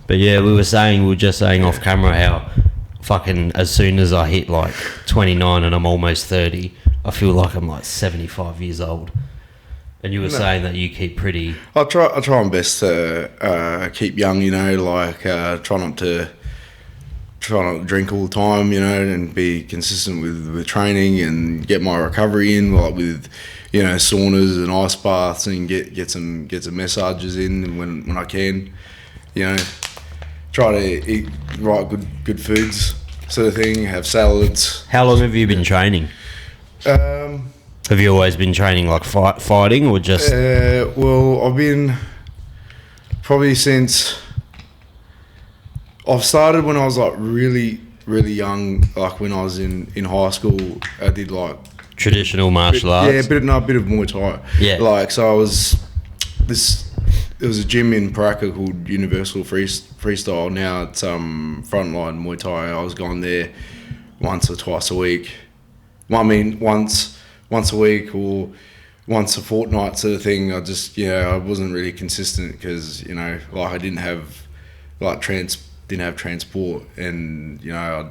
But yeah, we were just saying off camera how fucking as soon as I hit like 29 and I'm almost 30, I feel like I'm like 75 years old. And you were saying that you keep pretty... I try my best to keep young, you know, like try not to drink all the time, you know, and be consistent with training and get my recovery in, like with, you know, saunas and ice baths, and get some massages in when I can, you know. Try to eat good foods, sort of thing. Have salads. How long have you been training? Have you always been training like fighting or just? Well, I've been probably since I've started when I was like really young. Like when I was in high school, I did like traditional martial arts. Yeah, a bit of Muay Thai. Yeah. Like so, there was a gym in Paraka called Universal Freestyle. Now it's Frontline Muay Thai. I was going there once or twice a week. Well, I mean, once a week or once a fortnight sort of thing. I just, you know, I wasn't really consistent because, you know, like I didn't have transport, and, you know, I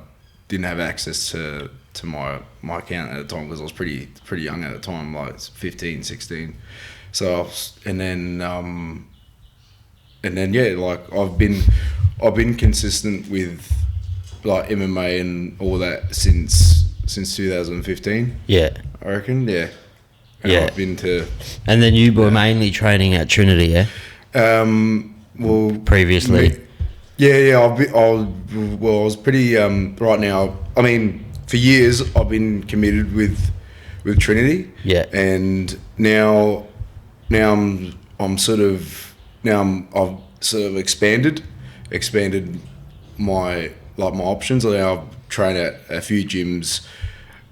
didn't have access to my account at the time because I was pretty young at the time, like 15, 16. So and then yeah, like I've been consistent with like MMA and all that since 2015. Yeah, I reckon. Yeah. And yeah. I've been to. And then you were mainly training at Trinity, yeah. Well, previously. Yeah. I was pretty. Right now, I mean, for years I've been committed with Trinity. Yeah. And now I've sort of expanded my options. Like I've trained at a few gyms.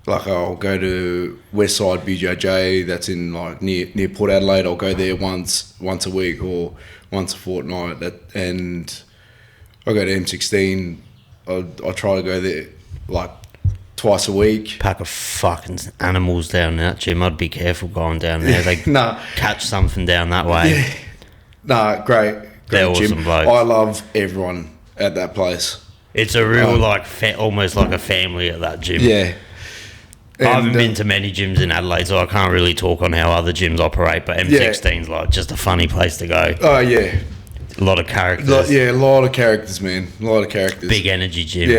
Like I'll go to Westside BJJ, that's in like near Port Adelaide. I'll go there once a week or once a fortnight. And I go to M16. I try to go there like twice a week. Pack of fucking animals down that gym. I'd be careful going down there. They catch something down that way. Yeah. Nah, great They're gym. awesome blokes. I love everyone at that place. It's a real almost like a family at that gym. Yeah. I haven't been to many gyms in Adelaide, so I can't really talk on how other gyms operate, but M16's like just a funny place to go. Oh, yeah. A lot of characters. A lot of characters, man. A lot of characters. Big energy gym.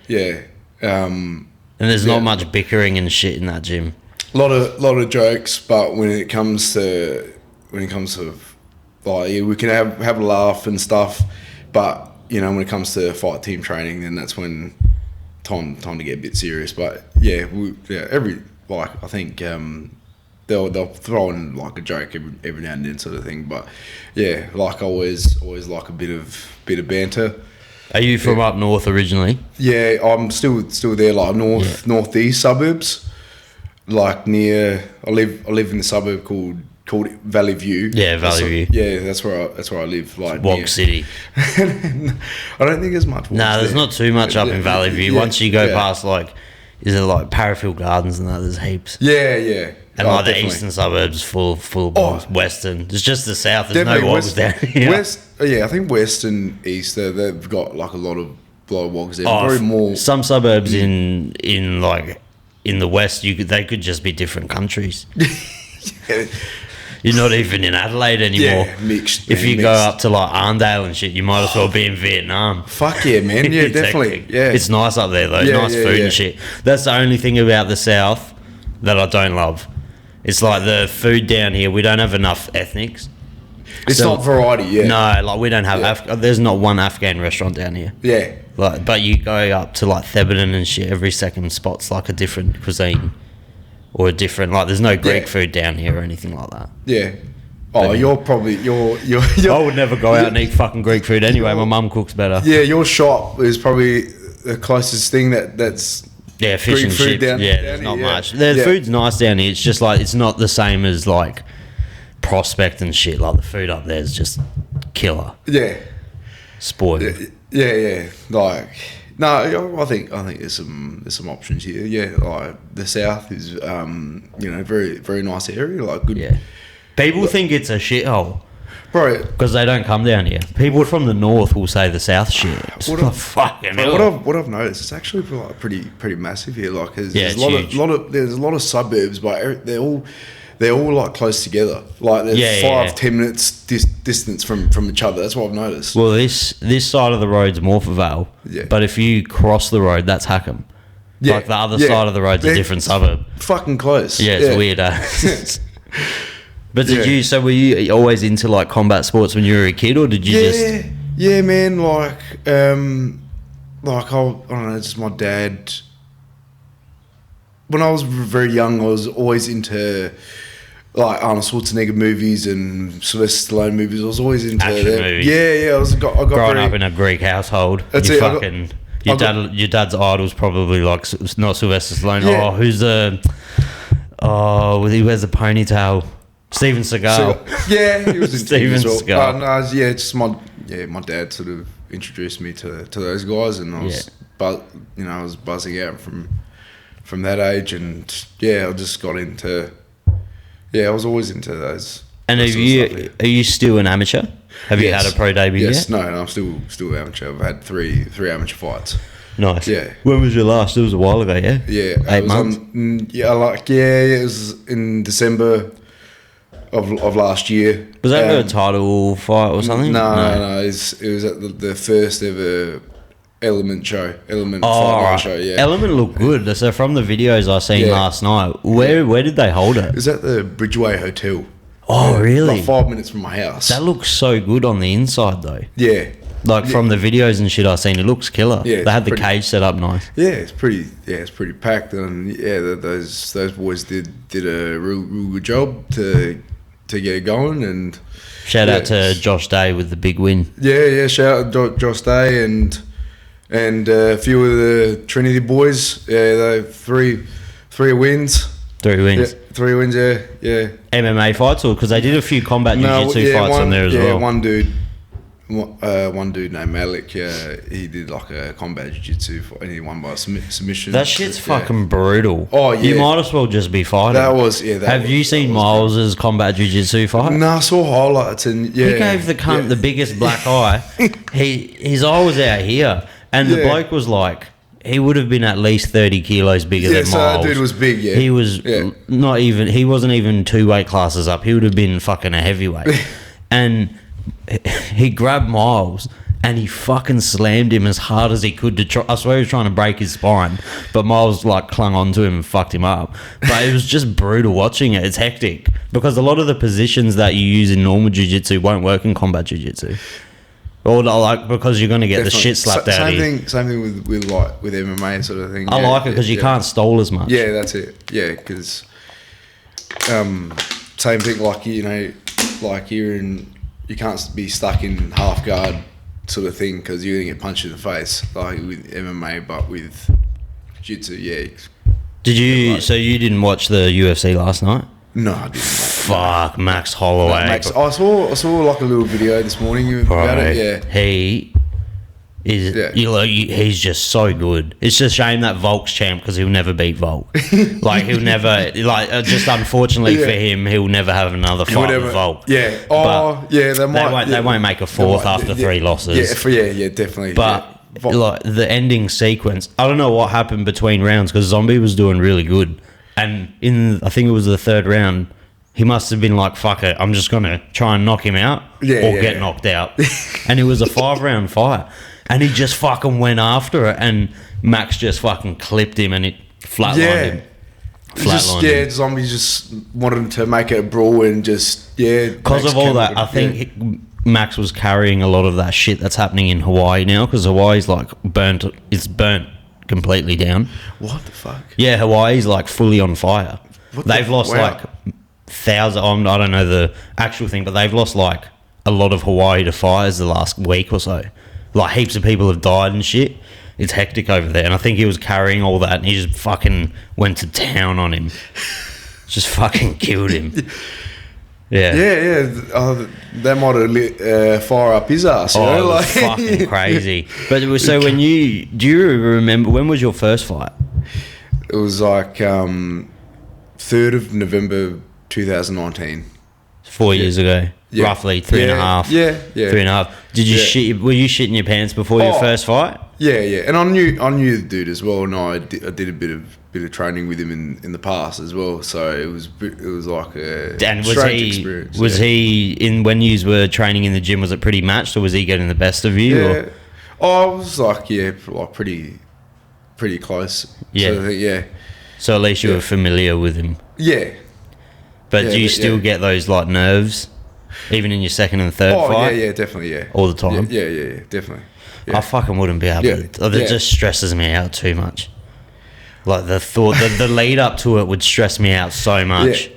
Yeah. And there's not much bickering and shit in that gym. A lot of jokes, but when it comes to like, we can have a laugh and stuff, but, you know, when it comes to fight team training, then that's when time to get a bit serious. But I think they'll throw in like a joke every now and then, sort of thing. But yeah, like always like a bit of banter. Are you from up north originally? Yeah, I'm still there, like northeast suburbs, like near. I live in a suburb called Valley View. Yeah, Valley View. Yeah, that's where I live. Like Wog City. I don't think there's much. No, there's not too much up in Valley View. Yeah, once you go past is it like Parafield Gardens and that? There's heaps. Yeah. And the eastern suburbs full of western. It's just the south. There's no wogs down here. I think west and east they've got like a lot of wogs there. Very more. Some suburbs in the west, they could just be different countries. Yeah. You're not even in Adelaide anymore. Yeah, mixed. If you go up to like Arndale and shit, you might as well be in Vietnam. Fuck yeah, man. Yeah, definitely. Yeah. It's nice up there though. Nice food and shit. That's the only thing about the south that I don't love. It's like the food down here, we don't have enough ethnics. It's not variety, yeah. No, like we don't have there's not one Afghan restaurant down here. Yeah. Like, but you go up to like Theberton and shit, every second spot's like a different cuisine. Or a different, like there's no Greek food down here or anything like that. Yeah. Oh, but you're I would never go out and eat fucking Greek food anyway. My mum cooks better. Yeah, your shop is probably the closest thing that's fish Greek and food chips. There's not much. The food's nice down here. It's just like it's not the same as like Prospect and shit. Like the food up there is just killer. Yeah. Spoiled. Yeah. Like. No, I think there's some options here. Yeah, like the south is very very nice area. Like good. Yeah. People think it's a shithole. Bro, because they don't come down here. People from the north will say the south shit. Fucking hell. what I've noticed, it's actually like pretty massive here. Like, there's Yeah, a lot of suburbs, but they're all like close together. Like, there's 5-10 minutes distance from each other. That's what I've noticed. Well, this side of the road's Morpeth Vale, but if you cross the road, that's Hackham. Yeah, like the other side of the road's a different suburb. Fucking close. Yeah, it's weird. But were you always into like combat sports when you were a kid, or did you just? Yeah, man. Like I don't know. Just my dad. When I was very young, I was always into like Arnold Schwarzenegger movies and Sylvester Stallone movies. I was always into action movies. Yeah. I got growing up in a Greek household. That's it. Your dad's idol's probably like not Sylvester Stallone. Yeah. He wears a ponytail. Steven Seagal. Yeah, he was in Steven Seagal. Just my dad sort of introduced me to those guys, and I was I was buzzing out from that age, and I just got into. Yeah, I was always into those. And are you still an amateur? Have you had a pro debut yet? No, I'm still amateur. I've had three amateur fights. Nice. Yeah. When was your last? It was a while ago, yeah? Yeah. 8 months? It was in December of last year. Was that a title fight or something? No. It was at the first ever Element fight show, yeah. Element looked good. So from the videos I seen last night, where did they hold it? It was at the Bridgeway Hotel. Oh, really? Like 5 minutes from my house. That looks so good on the inside, though. Yeah. Like from the videos and shit I've seen, it looks killer. Yeah, they had the cage set up nice. Yeah, it's pretty packed, and those boys did a real good job to get it going. And shout out to Josh Day with the big win. Yeah. Shout out Josh Day and a few of the Trinity boys. Yeah, they three wins. 3 wins. Yeah, 3 wins. Yeah. MMA fights, or because they did a few combat jiu-jitsu fights on there as well. Yeah, one dude named Malik. He did like a combat jiu-jitsu fight, and he won by submission. That shit's fucking brutal. Oh yeah, you might as well just be fighting. Have you seen Miles's combat jiu-jitsu fight? No, I saw highlights, and he gave the cunt the biggest black eye. His eye was out here, and the bloke was like. He would have been at least 30 kilos bigger than Miles. That dude was big, yeah. He was not even... He wasn't even 2 weight classes up. He would have been fucking a heavyweight. And he grabbed Miles and he fucking slammed him as hard as he could to try... I swear he was trying to break his spine. But Miles, like, clung onto him and fucked him up. But it was just brutal watching it. It's hectic. Because a lot of the positions that you use in normal jiu-jitsu won't work in combat jiu-jitsu. Or like because you're going to get the shit slapped out of you. Same thing with MMA sort of thing. I like it because you can't stall as much. Yeah, that's it. Yeah, because same thing like like here you can't be stuck in half guard sort of thing because you're going to get punched in the face like with MMA, but with jiu-jitsu, Did you? So you didn't watch the UFC last night? No, I didn't. Fuck, Max Holloway. I saw like a little video this morning about it. Yeah, he is. Yeah. He's just so good. It's just a shame that Volk's champ because he'll never beat Volk. Like he'll never. Like just unfortunately for him, he'll never have another fight with Volk. Yeah. They won't make a fourth after 3 losses. Yeah, definitely. But like the ending sequence, I don't know what happened between rounds because Zombie was doing really good. And I think it was the 3rd round, he must have been like, fuck it, I'm just going to try and knock him out get knocked out. And it was a 5-round fight. And he just fucking went after it. And Max just fucking clipped him and it flatlined him. Zombie just wanted to make it a brawl and just, because of all that, I think Max was carrying a lot of that shit that's happening in Hawaii now because Hawaii's like burnt completely down. What the fuck? Yeah, Hawaii's like fully on fire. They've lost like thousands. I don't know the actual thing, but they've lost like a lot of Hawaii to fires the last week or so. Like heaps of people have died and shit. It's hectic over there, and I think he was carrying all that, and he just fucking went to town on him. Just fucking killed him. Yeah. That might have lit fire up his ass. It was fucking crazy. But so do you remember when was your first fight? It was like 3rd of November 2019. 4 years ago. roughly 3.5. Yeah. 3.5. Did you shit? Were you shitting your pants before your first fight? Yeah. And I knew the dude as well, and I did a bit of training with him in the past as well. So it was like a strange experience. Was he in when you were training in the gym? Was it pretty matched, or was he getting the best of you? Yeah. Or? Oh, I was like pretty close. Yeah. So I think, So at least you were familiar with him. Yeah. But do you still get those like nerves, even in your second and third fight? Yeah, definitely, yeah. All the time? Yeah, definitely. Yeah. I fucking wouldn't be able to. It just stresses me out too much. Like the thought, the lead up to it would stress me out so much. Yeah.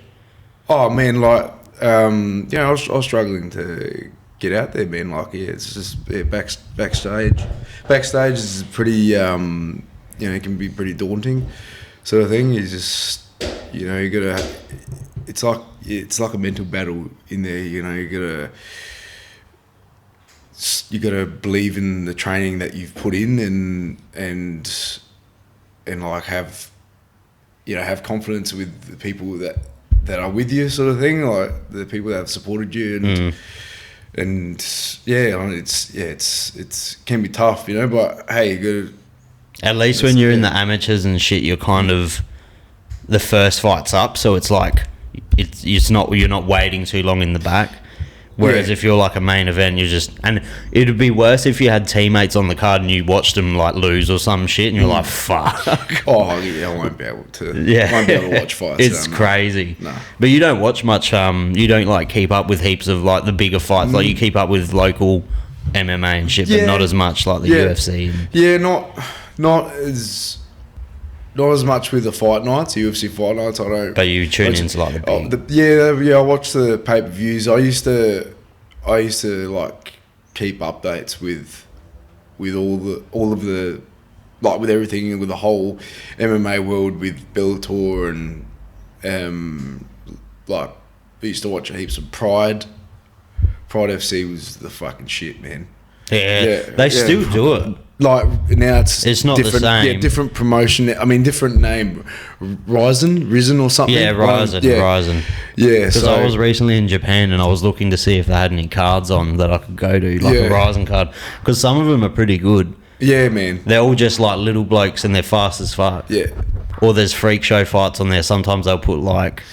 Oh, man, like, I was struggling to get out there, man. Like, it's just backstage. Backstage is pretty, it can be pretty daunting sort of thing. You just, you gotta... It's like a mental battle in there. You gotta believe in the training that you've put in and like have confidence with the people that are with you, sort of thing. Like the people that have supported you it's can be tough, But hey, you gotta. At least when you're in the amateurs and shit, you're kind of the first fight's up, so it's like. You're not waiting too long in the back. Whereas if you're like a main event, and it'd be worse if you had teammates on the card and you watched them like lose or some shit and you're like, fuck. Oh yeah, I won't be able to. Yeah, I won't be able to watch fights. It's crazy. No. But you don't watch much. You don't like keep up with heaps of like the bigger fights. Like you keep up with local MMA and shit, but not as much like the UFC. Yeah, not as much with the fight nights, UFC fight nights. I don't. But you tune into like the big. I watch the pay-per-views. I used to like keep updates with all of the like with everything, with the whole MMA world, with Bellator and like I used to watch heaps of Pride. Pride FC was the fucking shit, man. Yeah, they still do it. Like now it's not different, the same. Yeah, different promotion. I mean, different name, Risen or something. Yeah, Ryzen. Yeah, because I was recently in Japan and I was looking to see if they had any cards on that I could go to, like a Ryzen card, because some of them are pretty good. Yeah, man. They're all just like little blokes and they're fast as fuck. Yeah. Or there's freak show fights on there. Sometimes they'll put like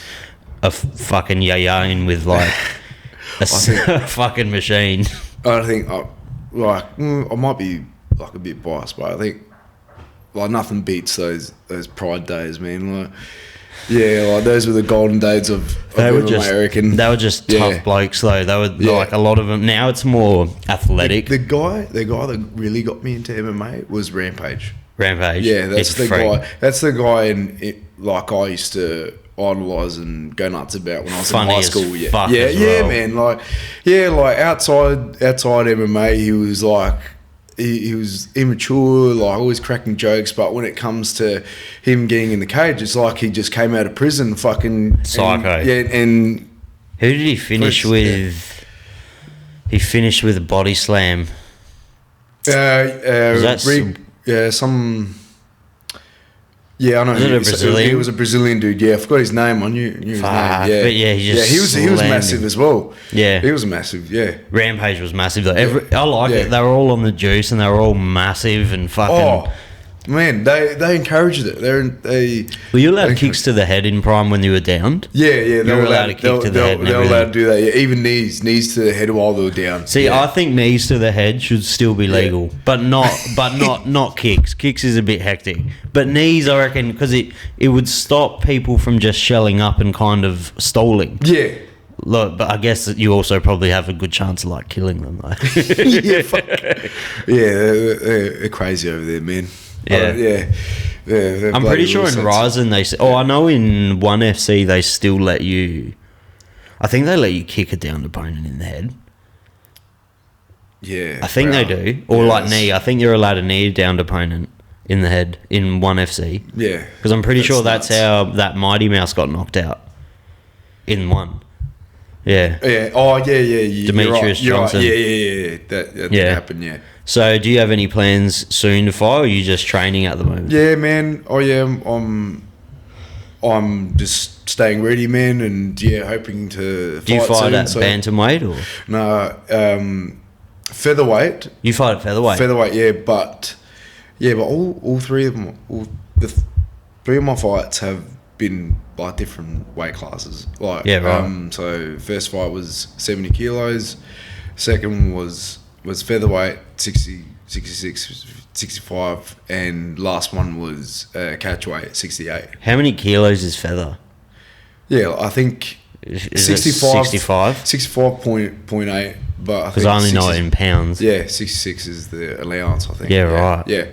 a fucking yaya in with like a fucking machine. I think I might be like a bit biased, but I think like nothing beats those Pride days, man. Like like those were the golden days of American. They were just tough blokes though. They were like a lot of them. Now it's more athletic. The guy that really got me into MMA was Rampage. Yeah, that's the guy. That's the guy like I used to idolise and go nuts about when I was in high school. Man. Like outside MMA, he was like. He was immature, like always cracking jokes, but when it comes to him getting in the cage, it's like he just came out of prison, fucking psycho. And who did he finish with? He finished with a body slam. Yeah, I know. Was it a Brazilian? He was a Brazilian dude. Yeah, I forgot his name. I knew his name. Yeah, but he was massive as well. Yeah, he was massive. Yeah, Rampage was massive though. I like it. They were all on the juice and they were all massive and fucking. Oh, man, they encouraged it. Were you allowed kicks to the head in Prime when you were downed? Yeah, they were allowed to kick to the head. They were allowed to do that. Yeah, even knees to the head while they were down. See, I think knees to the head should still be legal, but not kicks. Kicks is a bit hectic, but knees, I reckon, because it would stop people from just shelling up and kind of stalling. Yeah. Look, but I guess that you also probably have a good chance of like killing them. Like. They're crazy over there, man. I'm pretty sure in Ryzen they say. Oh, I know in ONE FC they still let you. I think they let you kick a downed opponent in the head. Yeah, I think they do. Or like knee. I think you're allowed to knee a downed opponent in the head in ONE FC. Yeah, because I'm pretty sure that's how that Mighty Mouse got knocked out in one. Yeah. Yeah. Oh, yeah. Demetrius Johnson. Right. Yeah. That happened. Yeah. So, do you have any plans soon to fight, or are you just training at the moment? Yeah, man. Oh, yeah. I'm just staying ready, man, and hoping to. Do you fight soon, at bantamweight or? No, featherweight. You fight at featherweight. Featherweight, but all three of them, three of my fights have been like different weight classes. Like, right. So first fight was 70 kilos. Second was featherweight, 60, 66, 65, and last one was catchweight, 68. How many kilos is feather? Yeah, I think Is 65. it 65? 65.8, but I Because I only know it in pounds. Yeah, 66 is the allowance, I think. Yeah, right. Yeah.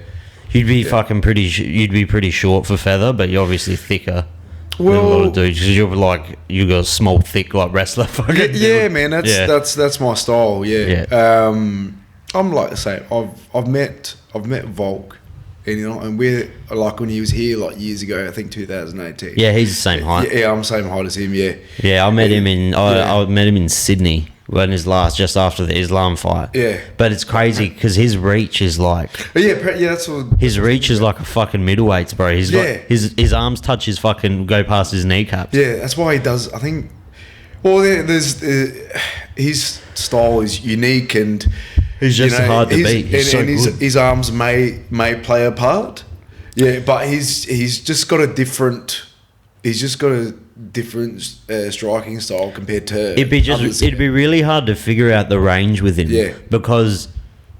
You'd be fucking pretty. You'd be pretty short for feather, but you're obviously thicker than a lot of dudes. Because you got a small, thick like wrestler. Fucking yeah, man. That's my style. Yeah. I'm like the same. I've met Volk, and we're like when he was here like years ago. I think 2018. Yeah, he's the same height. Yeah, I'm the same height as him. Yeah. Yeah, I met him in. I met him in Sydney when just after the Islam fight. Yeah. But it's crazy because his reach is like. That's what. His reach is like a fucking middleweights, bro. He's got his arms touch his fucking go past his kneecaps. Yeah, that's why he does. I think. Well, there's his style is unique and. He's just hard to beat. He's so good. His arms may play a part. Yeah, but he's just got a different. He's just got a different striking style compared to. It'd be really hard to figure out the range with him. Yeah. Because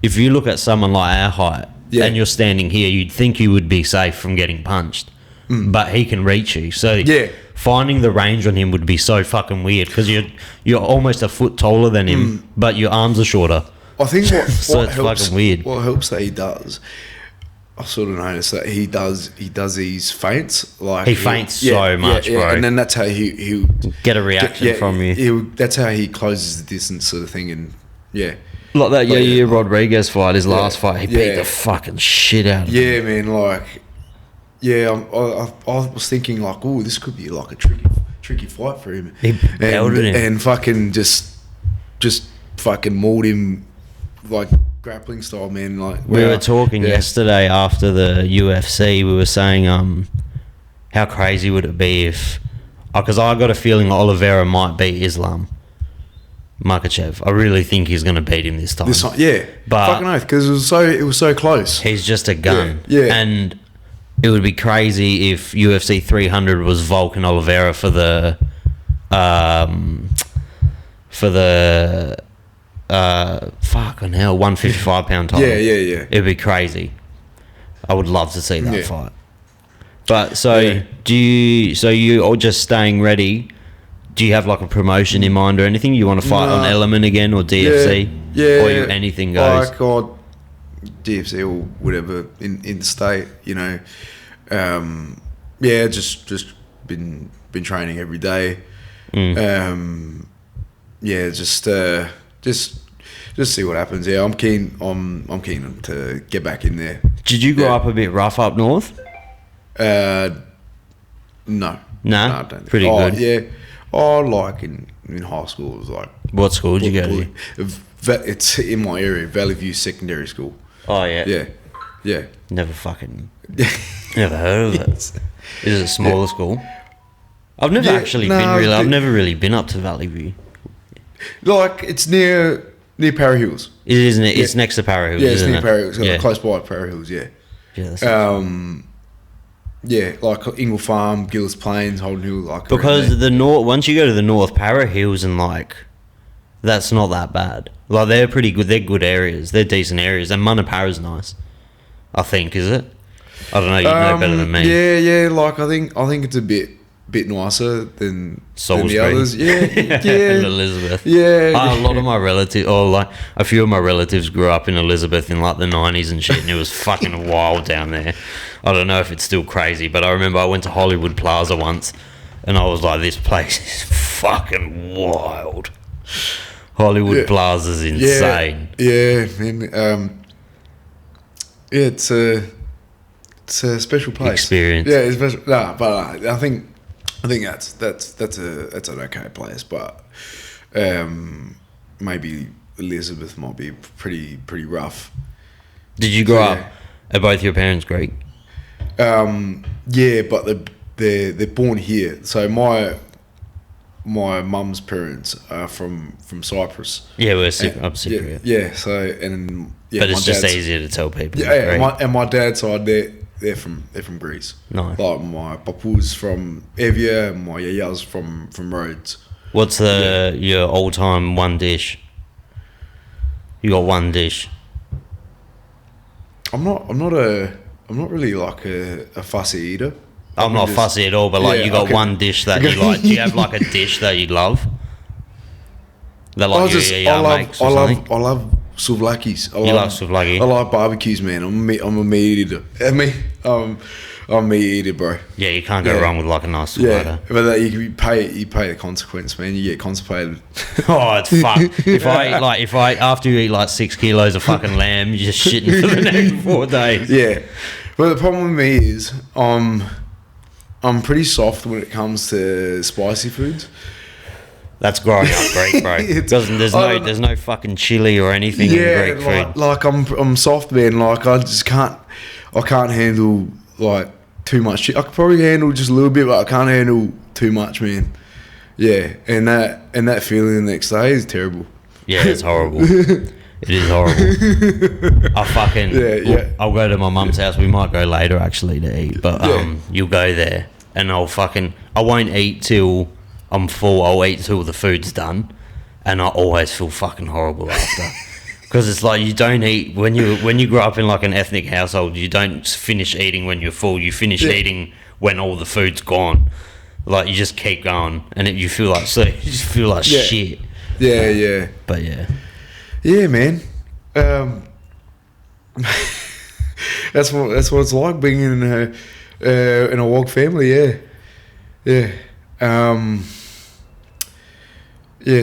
if you look at someone like our height and you're standing here, you'd think you would be safe from getting punched, but he can reach you. So finding the range on him would be so fucking weird because you're almost a foot taller than him, but your arms are shorter. I think so what it's helps, fucking weird. What helps that he does, I sort of noticed that he does these feints. Like he feints so much, bro. And then that's how he get a reaction from you. That's how he closes the distance, sort of thing. And like that Rodriguez fight, his last fight, he beat the fucking shit out of him. Yeah, man. Like, I was thinking like, oh, this could be like a tricky fight for him. He belted him and fucking just fucking mauled him. Like grappling style, man. Like we were talking yesterday after the UFC. We were saying, how crazy would it be if? Because I got a feeling Oliveira might beat Islam Makhachev. I really think he's going to beat him this time. But fucking oath, because it was so close. He's just a gun. Yeah. And it would be crazy if UFC 300 was Volk and Oliveira for the fucking hell, 155 pound title. Yeah. It'd be crazy. I would love to see that fight. But you all just staying ready? Do you have like a promotion in mind or anything? You want to fight on Element again or DFC? Or anything goes? Like DFC or whatever in the state, you know. Just been training every day. Just see what happens. Yeah, I'm keen to get back in there. Did you grow up a bit rough up north? No. Nah, I don't think. pretty good. Yeah. Oh, like in high school, it was like. What school did you go to? It's in my area, Valley View Secondary School. Oh yeah. Yeah. Never heard of it. Is it a smaller school? I've never I've never really been up to Valley View. Like it's near Para Hills. It isn't it? It's next to Para Hills. Yeah, it's near Para Hills. Close by Para Hills. Yeah. Yeah. Like Ingle Farm, Gillis Plains, Holden Hill. Like because the north, once you go to the north, Para Hills and like, that's not that bad. Like they're pretty good. They're good areas. They're decent areas. And Manapara's nice. I think, is it? I don't know. You know better than me. Yeah. Like I think it's a bit nicer than the others. Yeah. In Elizabeth. Yeah. A lot of my relatives, or like a few of my relatives, grew up in Elizabeth in like the 90s and shit, and it was fucking wild down there. I don't know if it's still crazy, but I remember I went to Hollywood Plaza once, and I was like, this place is fucking wild. Hollywood Plaza's insane. Yeah, man. It's a special place. Experience. Yeah, it's special. But I think that's an okay place, but maybe Elizabeth might be pretty rough. Did you grow up? Are both your parents Greek? Yeah, but they're born here. So my mum's parents are from Cyprus. Yeah, we're Cypriot. Yeah. So and but it's just easier to tell people. Yeah, and my dad's side, they're from Greece. Nice. Like my papu's from Evia, and my yaya's from Rhodes. What's your all-time one dish? You got one dish. I'm not really like a fussy eater. I'm not fussy at all, but like you got one dish that you like. Do you have like a dish that you love? That like makes or something? I love souvlakis. You love souvlaki? I like barbecues, man. I'm a meat eater. I'm a meat eater, bro. Yeah, you can't go wrong with like a nice souvlaki. Yeah, but you pay the consequence, man. You get constipated. Oh, it's fuck. If I after you eat like 6 kilos of fucking lamb, you're just shitting for the next 4 days. Yeah, but the problem with me is I'm pretty soft when it comes to spicy foods. That's growing up Greek, bro. There's no fucking chili or anything in Greek food. Like I'm soft, man. Like I can't handle like too much shit. I could probably handle just a little bit, but I can't handle too much, man. Yeah, and that feeling the next day is terrible. Yeah, it's horrible. It is horrible. I'll go to my mum's house. We might go later actually to eat, but you'll go there and I won't eat till I'm full. I'll eat till the food's done, and I always feel fucking horrible after. Because it's like you don't eat when you grow up in like an ethnic household. You don't finish eating when you're full. You finish eating when all the food's gone. Like you just keep going, and you feel like shit. Yeah. But yeah. Yeah, man. That's what it's like being in a Wog family. Yeah.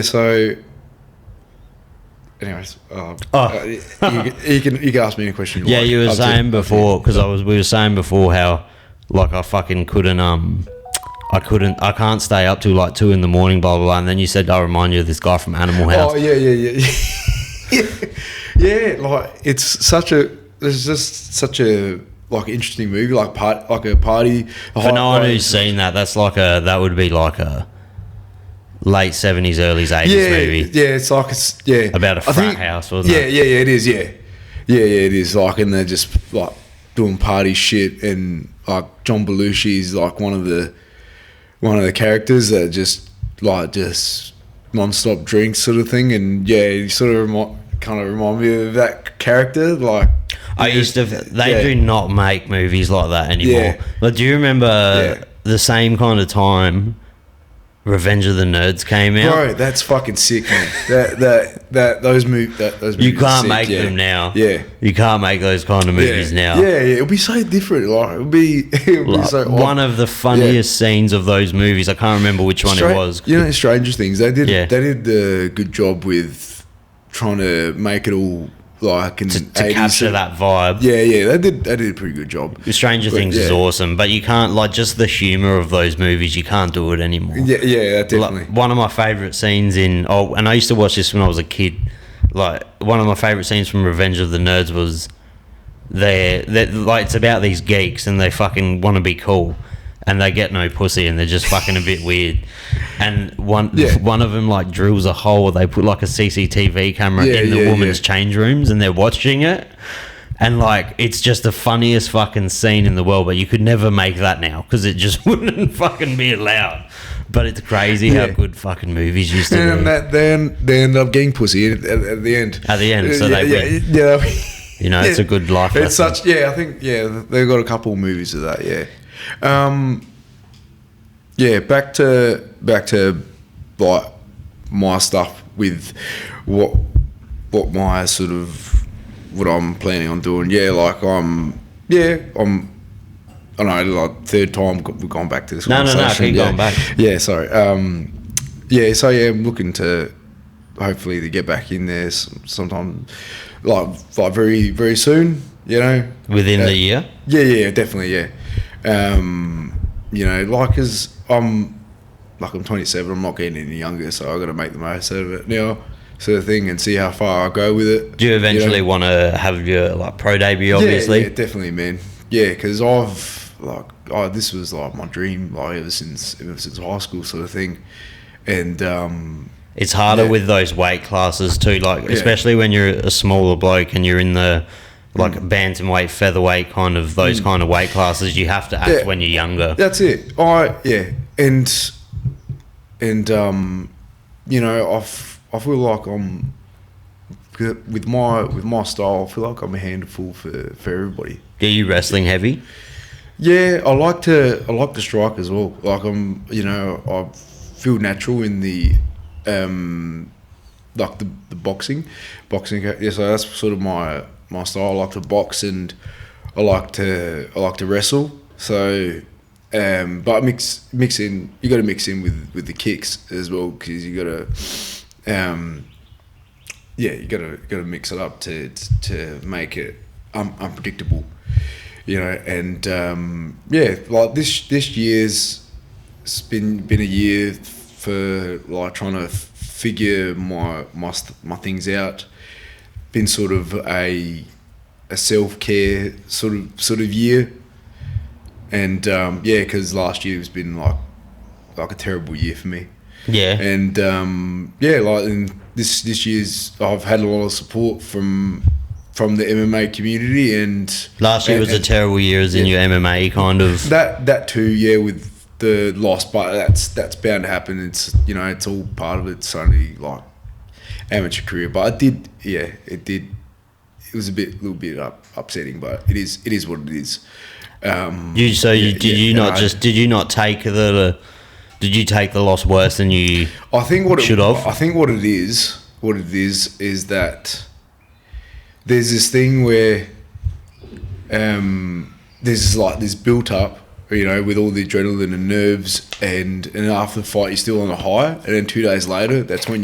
So. Anyways, you can ask me a question. Yeah, you were saying before we were saying before how like I fucking couldn't I can't stay up till like 2 a.m, blah blah blah, and then you said I'll remind you of this guy from Animal House. Oh yeah. Like there's just such a like interesting movie, like a party. For no one who's seen that would be like a late 70s, early 80s movie. Yeah, it's about a frat house, wasn't it? Yeah, it is. Yeah, it is. Like, and they're just like doing party shit, and like John Belushi's like one of the characters that just non-stop drinks sort of thing, and yeah, you sort of kind of remind me of that character. Like, they do not make movies like that anymore. Yeah. But do you remember the same kind of time Revenge of the Nerds came out? Bro, that's fucking sick, man. Those movies. You can't make them now. Yeah, you can't make those kind of movies now. Yeah, it'll be so different. Like it'll be so odd. One of the funniest scenes of those movies. I can't remember which one it was. You know, Stranger Things. They did a good job with trying to make it all like in to capture that vibe. Yeah, they did a pretty good job. Stranger Things is awesome, but you can't, like, just the humour of those movies, you can't do it anymore. Yeah, definitely. Like, one of my favourite scenes and I used to watch this when I was a kid. Like, one of my favourite scenes from Revenge of the Nerds was it's about these geeks and they fucking want to be cool. And they get no pussy, and they're just fucking a bit weird. And one of them like drills a hole. They put like a CCTV camera in the woman's change rooms, and they're watching it. And like, it's just the funniest fucking scene in the world. But you could never make that now because it just wouldn't fucking be allowed. But it's crazy how good fucking movies used to be. And they end up getting pussy at the end. At the end, so they win. Yeah. You know, it's a good life lesson. It's such. Yeah, I think they've got a couple of movies of that. Yeah. Back to like my stuff with what my sort of what I'm planning on doing. Yeah, like I'm I don't know, like third time we've gone back to this conversation. Keep going back. Yeah, sorry. I'm looking to hopefully to get back in there sometime like very, very soon, you know. Within the year? Yeah, definitely, yeah. You know, like, as I'm 27, I'm not getting any younger, so I've got to make the most out of it now, sort of thing, and see how far I go with it. Do you eventually want to have your like pro debut? Obviously, yeah, definitely, man. Yeah, because I've like, oh, this was like my dream, like ever since high school, sort of thing. And it's harder with those weight classes too, like especially when you're a smaller bloke and you're in the like bantamweight, featherweight kind of those kind of weight classes. You have to act when you're younger. That's it. And you know, I feel like I'm with my style. I feel like I'm a handful for everybody. Are you wrestling heavy? Yeah, I like to strike as well. Like I feel natural in the like the boxing. Yeah, so that's sort of my style. I like to box and I like to wrestle. So, but mix in. You got to mix in with the kicks as well, because you got to, you got to mix it up to make it unpredictable. You know, and like this year's it's been a year for like trying to figure my things out. Been sort of a self-care sort of year, and because last year has been like a terrible year for me. Yeah. And like in this year's I've had a lot of support from the MMA community, and last year was a terrible year as in your MMA kind of that too, with the loss, but that's bound to happen. It's it's all part of it. It's only like amateur career, but it was a little bit upsetting, but it is what it is. Did you take the loss worse than you should have? I think what it is is that there's this thing where there's like this built up, with all the adrenaline and nerves, and after the fight you're still on a high, and then 2 days later that's when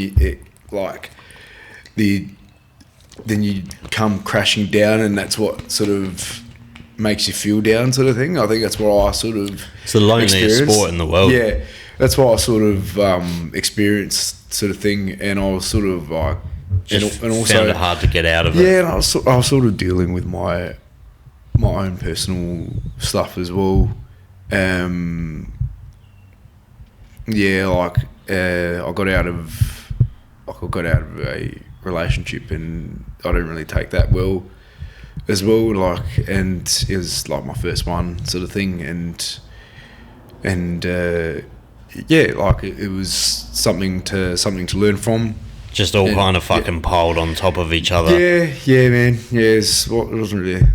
then you come crashing down, and that's what sort of makes you feel down, sort of thing. I think that's what I sort of it's the loneliest sport in the world. Yeah, that's what I sort of experienced, sort of thing, and I was sort of like and also found it hard to get out of it. Yeah, and I was sort of dealing with my own personal stuff as well. I got out of a relationship, and I didn't really take that well as well. Like, and it was like my first one, sort of thing, and like it was something to learn from. Just all kind of fucking piled on top of each other. Yeah, man. Yeah, it wasn't really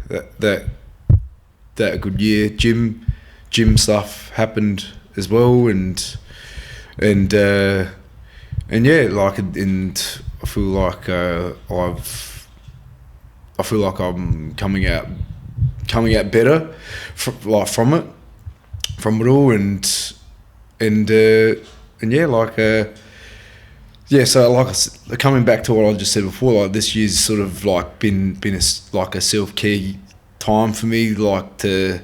that good year. Gym stuff happened as well, and I feel like I'm coming out better from it all, so like coming back to what I just said before, like this year's sort of like been a self-care time for me, like to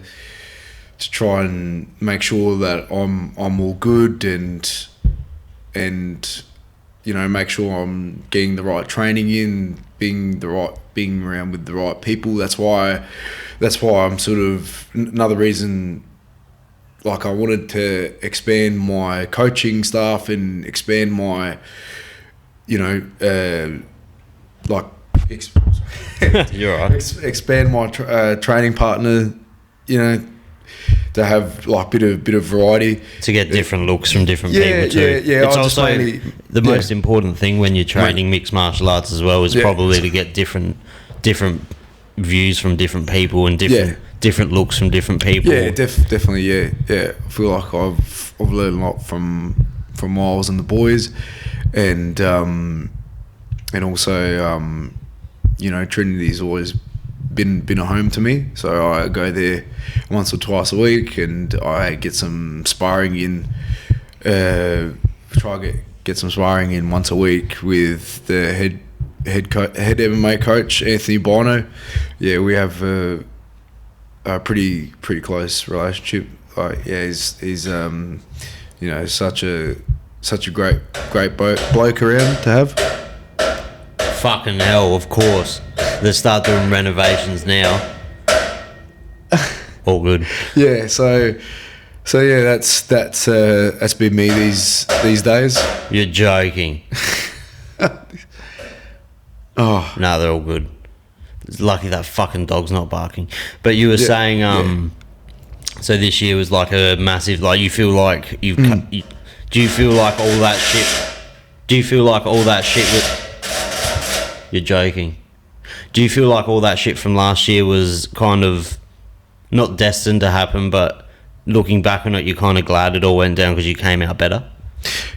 try and make sure that I'm all good, and make sure I'm getting the right training in, being around with the right people. That's why I'm sort of another reason. Like I wanted to expand my coaching staff and expand my, you're right. Expand my training partner, to have like bit of variety, to get different looks from different people too. It's also the most important thing when you're training mixed martial arts as well, is probably to get different views from different people and different looks from different people. Yeah, definitely. Yeah. I feel like I've learned a lot from Miles and the boys, and also Trinity's always been a home to me, so I go there once or twice a week, and I get some sparring in. Get some sparring in once a week with the head MMA coach, Anthony Bono. Yeah, we have a pretty close relationship. Like, he's such a great bloke around to have. Fucking hell, of course. They start doing renovations now. All good. Yeah, so yeah, that's been me these days. You're joking. Oh No, they're all good. It's lucky that fucking dog's not barking. But you were saying, so this year was like a massive, like, you feel like do you feel like all that shit? Do you feel like all that shit was? You're joking. Do you feel like all that shit from last year was kind of not destined to happen, but looking back on it, you're kind of glad it all went down because you came out better?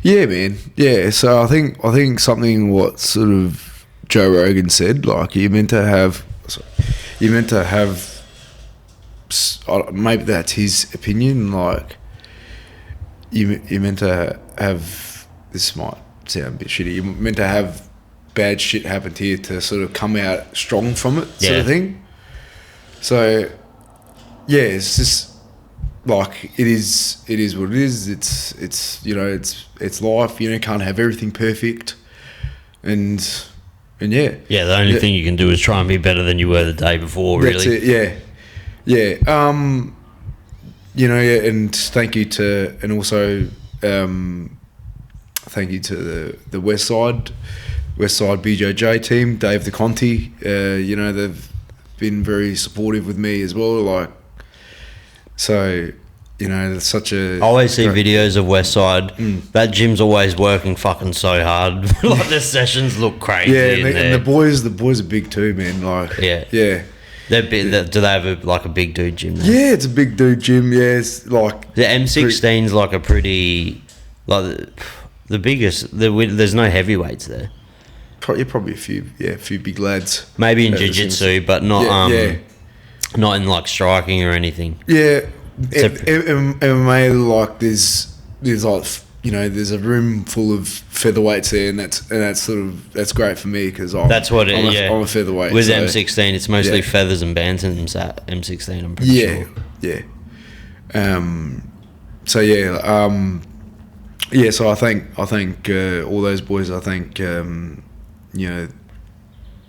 yeah, man. Yeah, so I think something what sort of Joe Rogan said, like you're meant to have, maybe that's his opinion, like you're meant to have, this might sound a bit shitty, you're meant to have bad shit happen to you to sort of come out strong from it, sort of thing. So yeah, it's just like it is what it is. It's you know, it's life. You know, can't have everything perfect, and yeah. The only thing you can do is try and be better than you were the day before. Really, that's it. Yeah. You know, and thank you to, and also thank you to the West Side BJJ team, Dave the Conti. You know, they've been very supportive with me as well. Like, so, you know, it's such a... I always see videos of Westside. That gym's always working fucking so hard. Like, the sessions look crazy. Yeah, and the boys are big too, man. Like, yeah. They're big, do they have a big dude gym now? Yeah, it's a big dude gym. Yeah, it's like... The M16's like a pretty... Like, the biggest... There's no heavyweights there. Probably a few big lads. Maybe in jiu-jitsu, but not not in like striking or anything. Yeah, MMA, like there's like, you know, there's a room full of featherweights there, and that's great for me because I'm a featherweight. With M16, it's mostly feathers and bantams at M16. I'm pretty sure. Yeah. So I think all those boys. I think you know,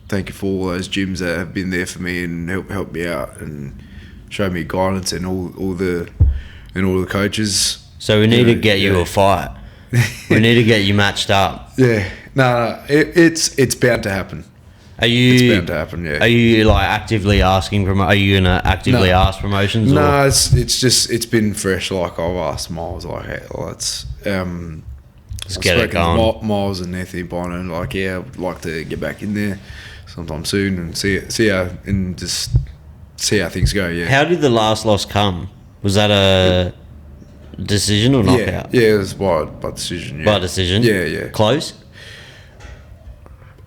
thank you for all those gyms that have been there for me and helped me out and showed me guidance, and all the coaches. So we need to get you a fight. We need to get you matched up. Yeah, no, it's bound to happen. It's bound to happen. Yeah. Are you like actively asking Are you gonna actively ask promotions? No, it's been fresh. Like I've asked Miles, like, hey, let's get it going. Miles and Nathan Bono, like, yeah, I'd like to get back in there sometime soon and see how things go. Yeah. How did the last loss come? Was that a decision or knockout? Yeah, it was by decision. Yeah. By decision. Yeah. Close.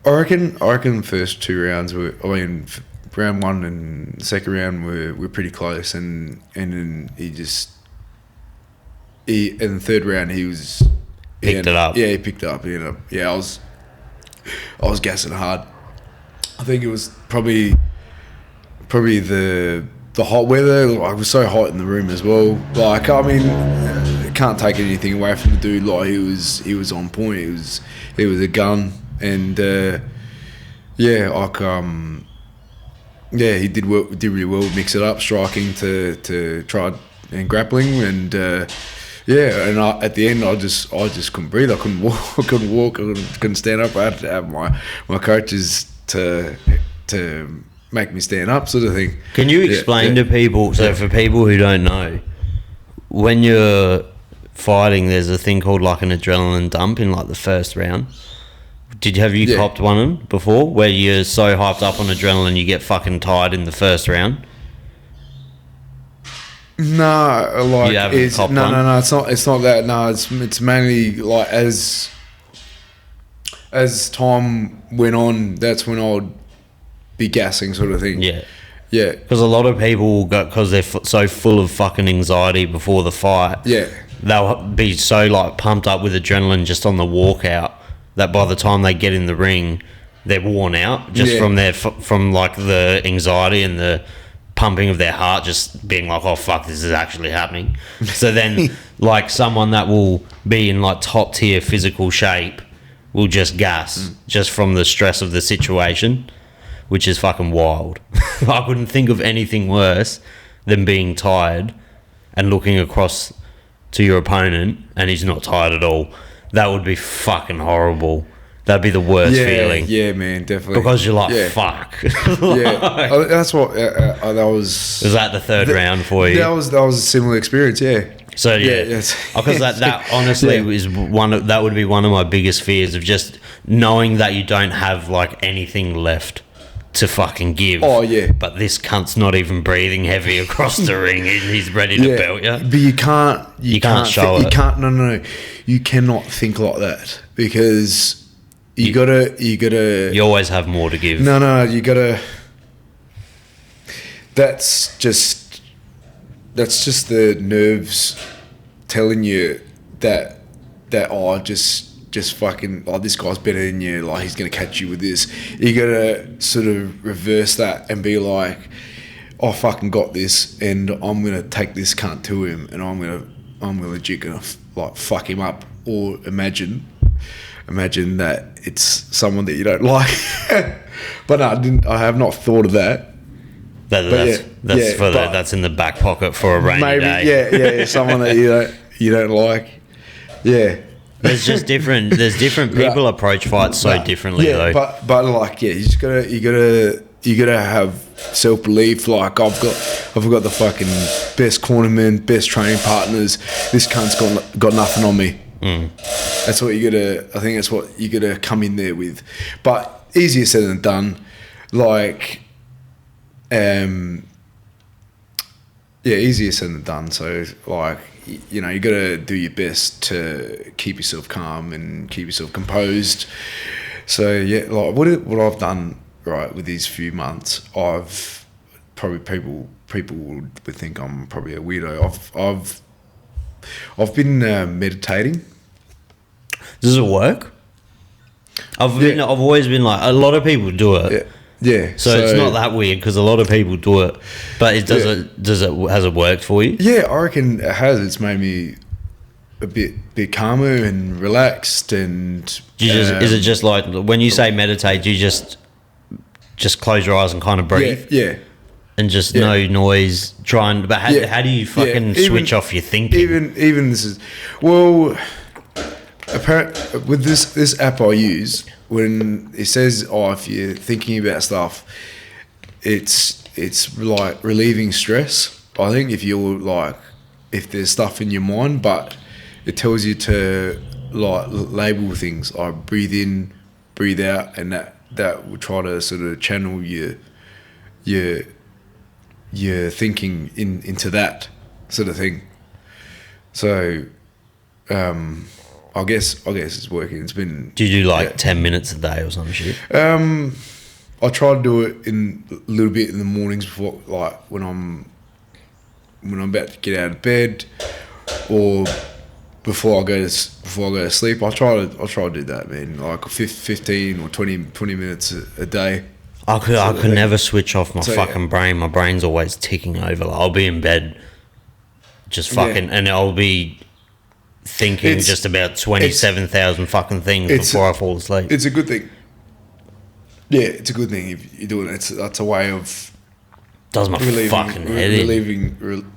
I reckon the first two rounds round one and second round were pretty close, and then in the third round he picked it up. Yeah, he picked it up. I was gassing hard. I think it was probably the hot weather. Like, it was so hot in the room as well. Like, I mean, I can't take anything away from the dude. Like, he was on point. He was a gun, and he did really well. Mix it up, striking to try and grappling, and and at the end I just couldn't breathe. I couldn't walk. I couldn't stand up. I had to have my coaches to make me stand up, sort of thing. Can you explain to people? So for people who don't know, when you're fighting, there's a thing called like an adrenaline dump in like the first round. Have you copped one of them before, where you're so hyped up on adrenaline you get fucking tired in the first round? No, like no. It's not that. No, it's mainly like as time went on, that's when I'd be gassing, sort of thing. Yeah. Because a lot of people because they're so full of fucking anxiety before the fight. Yeah. They'll be so like pumped up with adrenaline just on the walkout that by the time they get in the ring, they're worn out just from like the anxiety and the pumping of their heart, just being like, oh fuck, this is actually happening. So then like someone that will be in like top tier physical shape will just gas just from the stress of the situation, which is fucking wild. I couldn't think of anything worse than being tired and looking across to your opponent and he's not tired at all. That would be fucking horrible. That'd be the worst feeling. Yeah, man, definitely. Because you're like, fuck. Yeah, that's what that was. Was that the third round for you? That was a similar experience. Yeah. So because that honestly is that would be one of my biggest fears of just knowing that you don't have like anything left to fucking give. Oh yeah. But this cunt's not even breathing heavy across the ring and he's ready to belt you. But you can't. You can't show it. You can't. No. You cannot think like that because you gotta. You always have more to give. No. You gotta. That's just the nerves telling you that just fucking, oh, this guy's better than you, like he's gonna catch you with this. You gotta sort of reverse that and be like, I fucking got this and I'm gonna take this cunt to him and I'm legit gonna like fuck him up. Or imagine that it's someone that you don't like. But no, I have not thought of that. That's in the back pocket for a rainy day. Yeah, someone that you don't like. Yeah. There's different people approach fights so differently though. But like you gotta have self-belief. Like I've got the fucking best cornermen, best training partners. This cunt's got nothing on me. That's what I think that's what you gotta come in there with. But easier said than done. Like easier said than done. So like, you know, you got to do your best to keep yourself calm and keep yourself composed. So yeah, like what I've done right with these few months, I've probably people would think I'm probably a weirdo. I've been meditating. Does it work? I've always been like, a lot of people do it. Yeah. So it's not that weird because a lot of people do it, but has it worked for you? Yeah, I reckon it has. It's made me a bit calmer and relaxed. And is it just like when you say meditate, do you just close your eyes and kind of breathe? Yeah. And just no noise. But how do you fucking switch off your thinking? Even this is apparently with this app I use. When it says, if you're thinking about stuff, it's like relieving stress. I think if there's stuff in your mind, but it tells you to like label things. I breathe in, breathe out, and that will try to sort of channel your thinking into that sort of thing. So, I guess it's working. It's been. Do you do 10 minutes a day or some shit? I try to do it in a little bit in the mornings before, like when I'm about to get out of bed, or before I go to sleep. I try to do that, man. Like 15 or 20 minutes a day. I could never switch off my fucking brain. My brain's always ticking over. Like, I'll be in bed, just fucking, and I'll be thinking just about 27,000 fucking things before I fall asleep. It's a good thing. Yeah, it's a good thing if you do it. That's a way of does my fucking head in.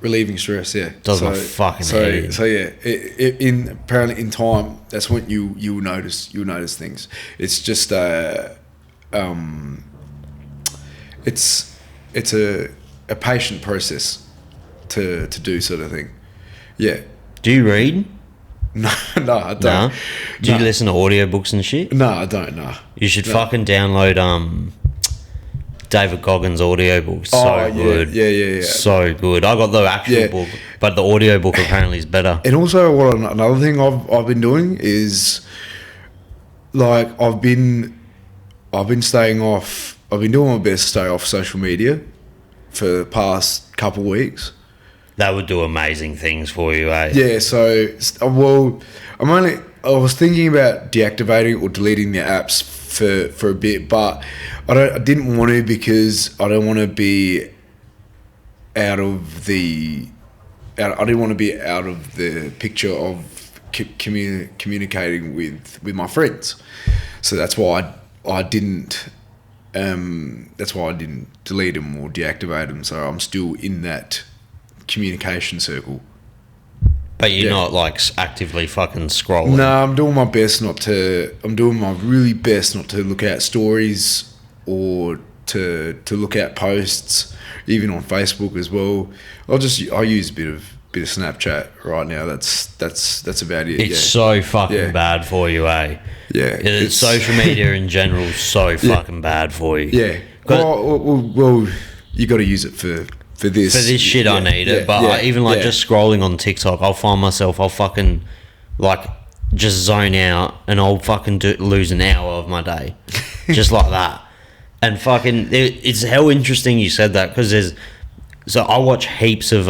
Relieving stress. Yeah, does my fucking head in. So yeah, apparently in time, that's when you'll notice things. It's just it's a patient process to do sort of thing. Yeah. Do you read? No, I don't. No? Do you listen to audiobooks and shit? No, I don't, no. You should fucking download David Goggins' audiobook. Good. Yeah. So good. I got the actual book, but the audiobook apparently is better. And also another thing I've been doing is like I've been staying off. I've been doing my best to stay off social media for the past couple of weeks. That would do amazing things for you, eh? Yeah, so, I was thinking about deactivating or deleting the apps for a bit, but I didn't want to because I don't want to be out of the picture of communicating with my friends. So that's why I didn't delete them or deactivate them. So I'm still in that communication circle. But you're not like actively fucking scrolling. No, I'm doing my best not to. I'm doing my really best not to look at stories or to look at posts, even on Facebook as well. I use a bit of Snapchat right now. That's about it. It's so fucking bad for you, eh? Yeah. It's social media in general is so fucking bad for you. Yeah. Well, you got to use it for this. For this shit, I need it. But I, even like just scrolling on TikTok, I'll find myself, I'll fucking like just zone out and I'll fucking lose an hour of my day. Just like that. And fucking, it's how interesting you said that, because so I watch heaps of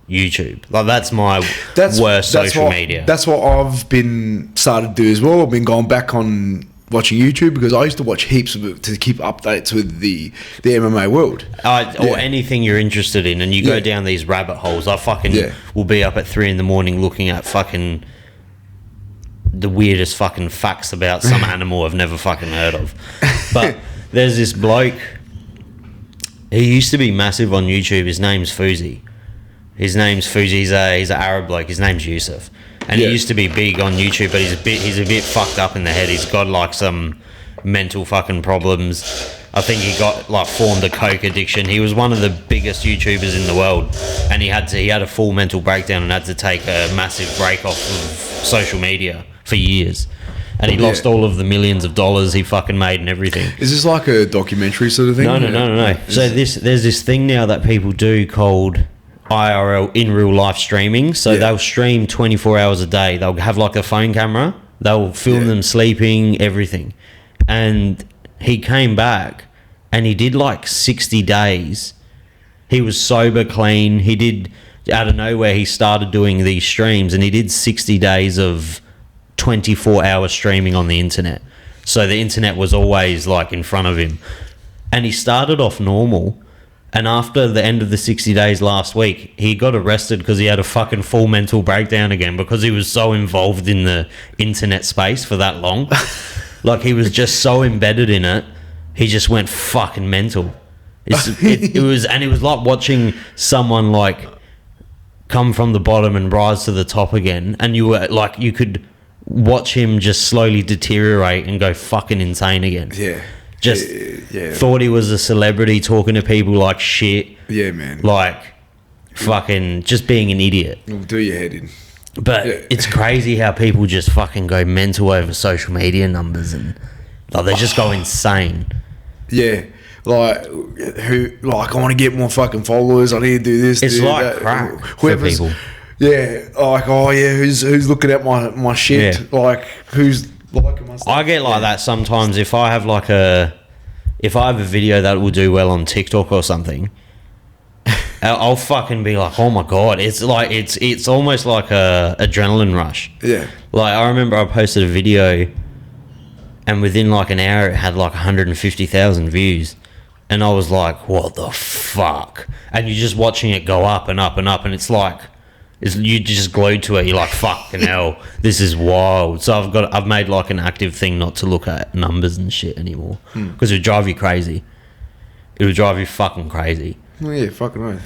YouTube. Like that's my worst social media. That's what I've been started to do as well. I've been going back on watching YouTube because I used to watch heaps of it to keep updates with the MMA world. Or anything you're interested in, and you go down these rabbit holes. I fucking will be up at 3 a.m. looking at fucking the weirdest fucking facts about some animal I've never fucking heard of. But there's this bloke, he used to be massive on YouTube. His name's FIZZ. He's an Arab bloke. His name's Yusuf. And he used to be big on YouTube, but he's a bit fucked up in the head. He's got like some mental fucking problems. I think he got like formed a coke addiction. He was one of the biggest YouTubers in the world, and he had a full mental breakdown and had to take a massive break off of social media for years. And he lost all of the millions of dollars he fucking made and everything. Is this like a documentary sort of thing? No. So there's this thing now that people do called IRL, in real life streaming. So they'll stream 24 hours a day. They'll have like a phone camera. They'll film them sleeping, everything. And he came back and he did like 60 days. He was sober, clean. He did, out of nowhere, he started doing these streams, and he did 60 days of 24-hour streaming on the internet. So the internet was always like in front of him. And he started off normal. And after the end of the 60 days last week, he got arrested because he had a fucking full mental breakdown again, because he was so involved in the internet space for that long. Like, he was just so embedded in it, he just went fucking mental. It was like watching someone like come from the bottom and rise to the top again, and you were like, you could watch him just slowly deteriorate and go fucking insane again. Just thought he was a celebrity, talking to people like shit. Yeah, man. Like, fucking just being an idiot. It'll do your head in. But it's crazy how people just fucking go mental over social media numbers, and like, they just go insane. Yeah. Like, I want to get more fucking followers. I need to do this. It's do like that. crack for people. Yeah. Like, who's looking at my shit? Yeah. Like, who's liking my stuff? I get like that sometimes if I have a video that will do well on TikTok or something. I'll fucking be like, oh my god! It's like it's almost like a adrenaline rush. Yeah. Like, I remember I posted a video, and within like an hour it had like 150,000 views, and I was like, what the fuck? And you're just watching it go up and up and up, and it's like, you just glued to it. You're like, fucking hell, this is wild. So I've made like an active thing not to look at numbers and shit anymore, because it would drive you crazy. It would drive you fucking crazy. Oh yeah, fucking right.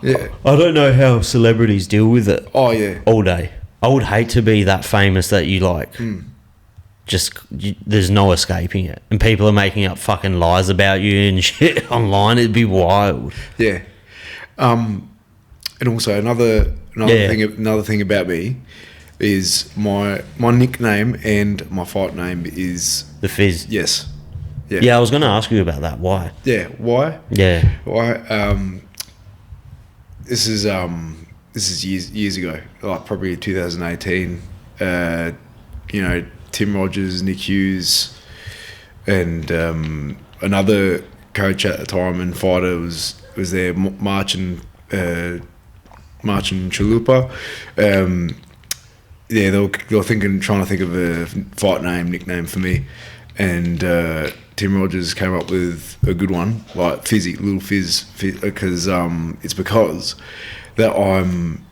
Yeah. I don't know how celebrities deal with it. Oh yeah. All day. I would hate to be that famous that you like. There's no escaping it, and people are making up fucking lies about you and shit online. It'd be wild. Yeah. And also another thing about me is my nickname and my fight name is the Fizz. Yes. Yeah, I was going to ask you about that. Why? Yeah, why? Yeah. Why? This is years ago, like probably 2018. Tim Rogers, Nick Hughes, and another coach at the time and fighter was there, marching Chalupa. They were trying to think of a fight nickname for me, and Tim Rogers came up with a good one, like Fizzy, Little Fizz, because it's because that I'm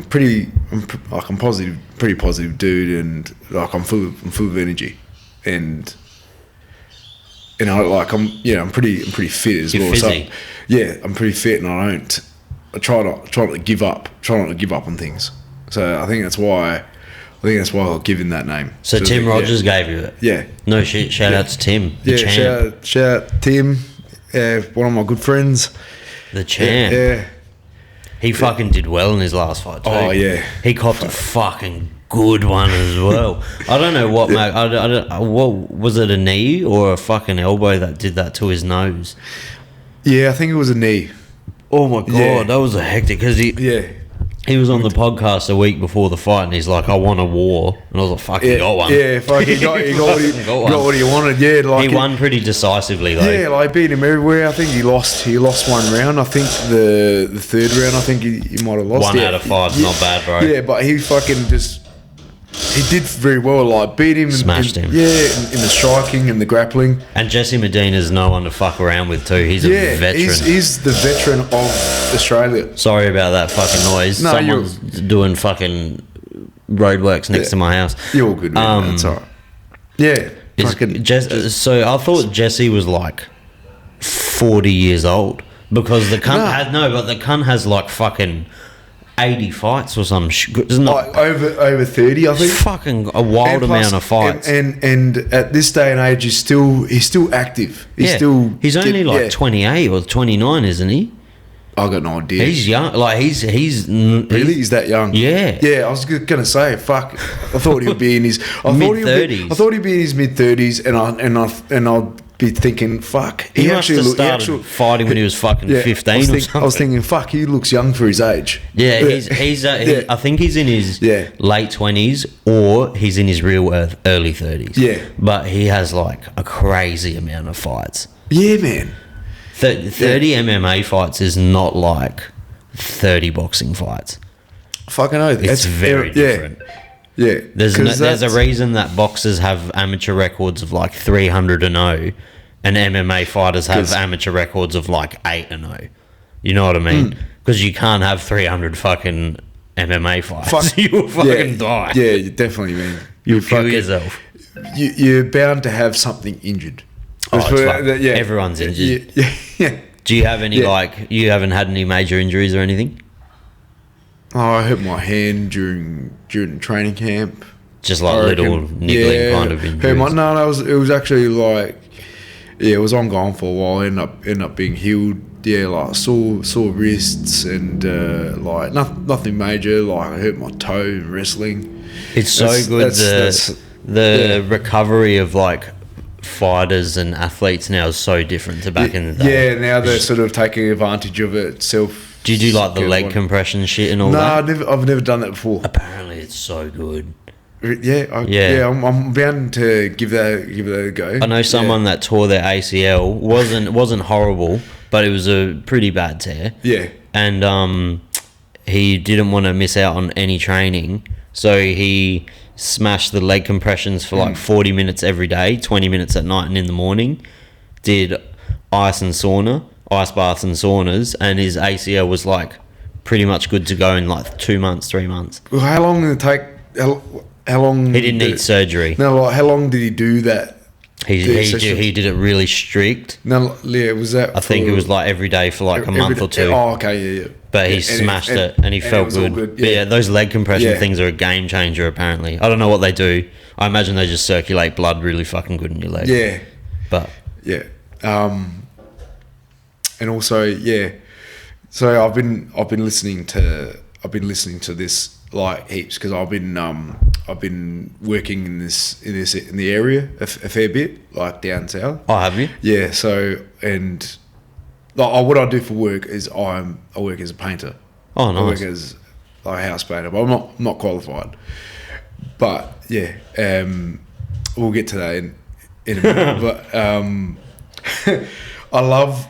pretty positive dude, and like I'm full of energy, and and I'm pretty fit as You're well. fizzy. So, yeah, I'm pretty fit, and I try not to give up. Try not to give up on things. So I think that's why I'll give him that name. So Tim Rogers gave you it. Yeah. No shit. Shout out to Tim. The Yeah. champ. Shout out Tim, one of my good friends. The champ. Yeah. He fucking did well in his last fight too. Oh, yeah. He copped a fucking good one as well. I don't know what, mate. I don't. What was it? A knee or a fucking elbow that did that to his nose? Yeah, I think it was a knee. Oh my god, Yeah. that was a hectic. Because he was on the podcast a week before the fight, and he's like, "I want a war," and I was like, "Fuck, you got one." Yeah, fuck, you got what he wanted. Yeah, like He won pretty decisively though. Yeah, like beat him everywhere. I think he lost one round. I think the third round, I think he might have lost. One out of five's not bad, bro. Yeah, but he fucking he did very well. Like beat him, Smashed him. Yeah, in the striking and the grappling. And Jesse Medina's no one to fuck around with too. He's a veteran. He's the veteran of Australia. Sorry about that fucking noise. No, Someone's doing fucking roadworks next to my house. You're all good, man. That's all right. Yeah, So I thought Jesse was like 40 years old because the cunt has like fucking 80 fights or some shit. Isn't like over 30, I think. Fucking a wild amount of fights. And at this day and age, he's still active. He's only 28 or 29, isn't he? I got no idea. He's young. Like he's really, he's that young. Yeah. Yeah, I was gonna say, fuck. I thought he'd be in his mid-30s. I thought he'd be in his mid-30s, and I'd be thinking, fuck. He actually started fighting when he was fucking 15 or something. I was thinking, fuck, he looks young for his age. Yeah, I think he's in his late 20s or he's in his real early 30s. Yeah. But he has like a crazy amount of fights. Yeah, man. 30 MMA fights is not like 30 boxing fights. Fucking oath. It's very different. Yeah. There's a reason that boxers have amateur records of like 300-0 and MMA fighters have amateur records of like 8-0. You know what I mean? Because you can't have 300 fucking MMA fights. You'll fucking die. Yeah, you definitely, man. You'll kill yourself. You're bound to have something injured. Everyone's injured. Yeah. Do you have any you haven't had any major injuries or anything? Oh, I hurt my hand during training camp. Just like little niggling kind of injuries. It was actually like, it was ongoing for a while. Ended up being healed. Yeah, like sore wrists and like nothing major. Like I hurt my toe in wrestling. It's so good the recovery of like fighters and athletes now is so different to back in the day. Yeah, now they're sort of taking advantage of it. Do you do like the leg compression shit and all that? No, I've never done that before. Apparently, it's so good. I'm bound to give that a go. I know someone that tore their ACL. wasn't horrible, but it was a pretty bad tear. Yeah, and he didn't want to miss out on any training, so he smashed the leg compressions for like 40 minutes every day, 20 minutes at night and in the morning. Did ice baths and saunas, and his ACL was like pretty much good to go in like 2 months, 3 months. Well, how long did it take? How long? He didn't need surgery. No, like how long did he do that? He did it really strict. No, yeah, was that? I think it was like every day for like a month or two. Oh, okay, yeah. But he smashed it and he felt good. Yeah. But those leg compression things are a game changer apparently. I don't know what they do. I imagine they just circulate blood really fucking good in your leg. Yeah. But yeah. And also, so I've been listening to this like heaps because I've been working in the area a fair bit, like down south. Oh, have you? Yeah. So and like, what I do for work is I work as a painter. Oh, nice. I work as like a house painter, but I'm not qualified. But yeah, we'll get to that in a minute. But I love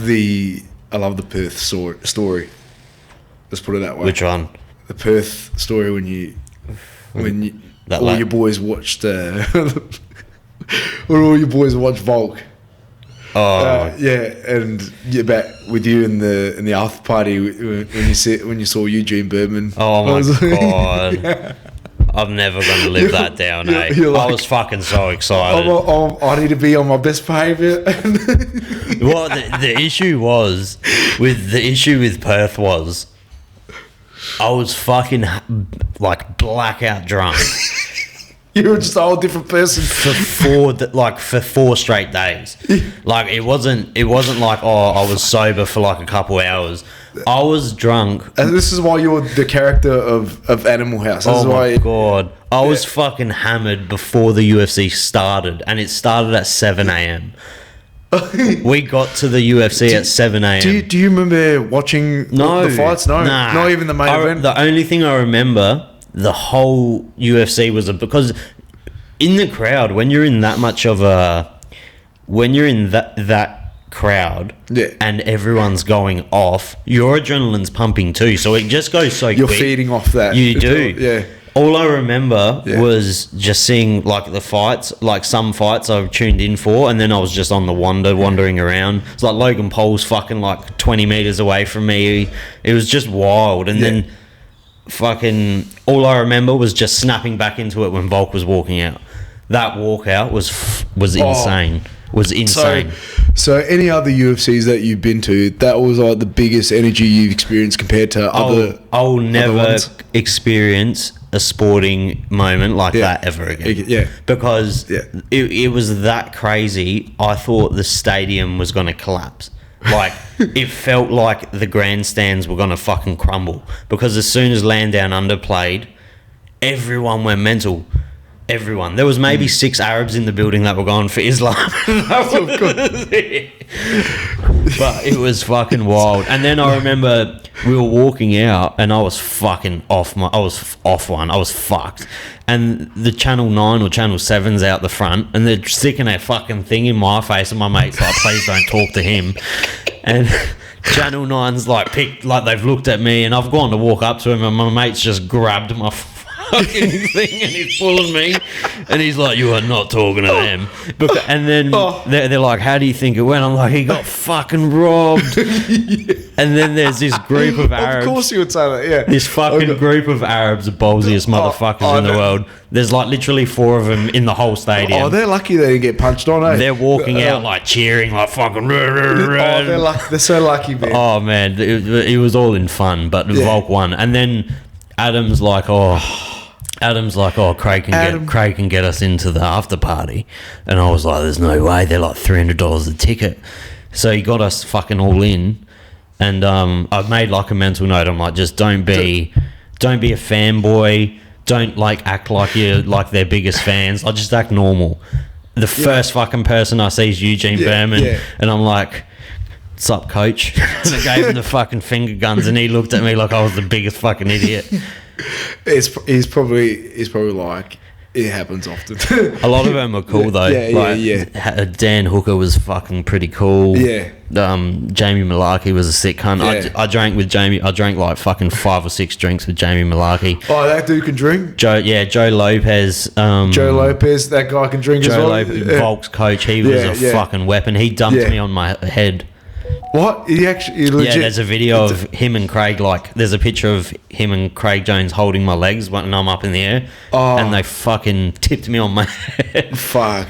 the Perth story. Let's put it that way. Which one? The Perth story when your boys watched when all your boys watched Volk. Oh and back with you in the after party when you saw Eugene Bergman. Oh my god! I'm never going to live that down, eh? you're I like- was fucking so excited. I need to be on my best behaviour. Well, the issue with Perth was I was fucking like blackout drunk You were just a whole different person. for 4 straight days. Like it wasn't like I was sober for like a couple hours. I was drunk. And this is why you're the character of Animal House. This Oh is my why god! I was fucking hammered before the UFC started, and it started at 7 a.m. We got to the UFC at 7 a.m. Do you remember watching the fights? No, Nah. not even the main event. The only thing I remember the whole UFC was because in the crowd, when you're in that much of a, when you're in that crowd, Yeah. and everyone's going off, your adrenaline's pumping too. So it just goes so You're quick. feeding off that. You do. Yeah. All I remember Yeah. was just seeing like the fights, like some fights I tuned in for, and then I was just on the wandering around. It's like Logan Paul's fucking like 20 meters away from me. It was just wild. And then fucking all I remember was just snapping back into it when Volk was walking out. That walkout was insane. Was insane. So any other UFCs that you've been to, that was like the biggest energy you've experienced compared to other. I'll never ones? experience a sporting moment like that ever again. Yeah. Because Yeah. it was that crazy. I thought the stadium was going to collapse. Like, it felt like the grandstands were going to fucking crumble. Because as soon as Land Down Under played, everyone went mental. Everyone. There was maybe 6 Arabs in the building that were going for Islam. But it was fucking wild. And then I remember we were walking out and I was fucking off I was fucked. And the Channel 9 or Channel 7's out the front and they're sticking a fucking thing in my face and my mate's like, please don't talk to him. And Channel 9's like they've looked at me and I've gone to walk up to him and my mate's just grabbed my fucking thing and he's pulling me and he's like, you are not talking to them. And then they're like, how do you think it went? I'm like, he got fucking robbed. And then there's this group of Arabs. Of course you would say that, yeah. This fucking group of Arabs, the ballsiest motherfuckers in the world. There's like literally 4 of them in the whole stadium. Oh, they're lucky they didn't get punched on, eh? They're walking out like cheering, like fucking. They're so lucky, man. Oh man, it was all in fun, but Volk won. And then Adam's like, Craig can get us into the after party, and I was like, there's no way. They're like $300 a ticket, so he got us fucking all in, and I've made like a mental note. I'm like, just don't be a fanboy. Don't like act like you're like their biggest fans. I just act normal. The first fucking person I see is Eugene Berman, and I'm like, what's up, coach? And I gave him the fucking finger guns, and he looked at me like I was the biggest fucking idiot. He's probably like, it happens often. A lot of them are cool though. Dan Hooker was fucking pretty cool. Yeah. Jamie Malarkey was a sick cunt. Yeah. I drank with Jamie. I drank like fucking 5 or 6 drinks with Jamie Malarkey. Oh, that dude can drink. Joe Lopez. Joe Lopez, that guy can drink as well. Lopez, Volk's coach. He was a fucking weapon. He dumped me on my head. What? He legit. Yeah, there's a video of him and Craig, like, there's a picture of him and Craig Jones holding my legs when I'm up in the air. Oh. And they fucking tipped me on my head. Fuck.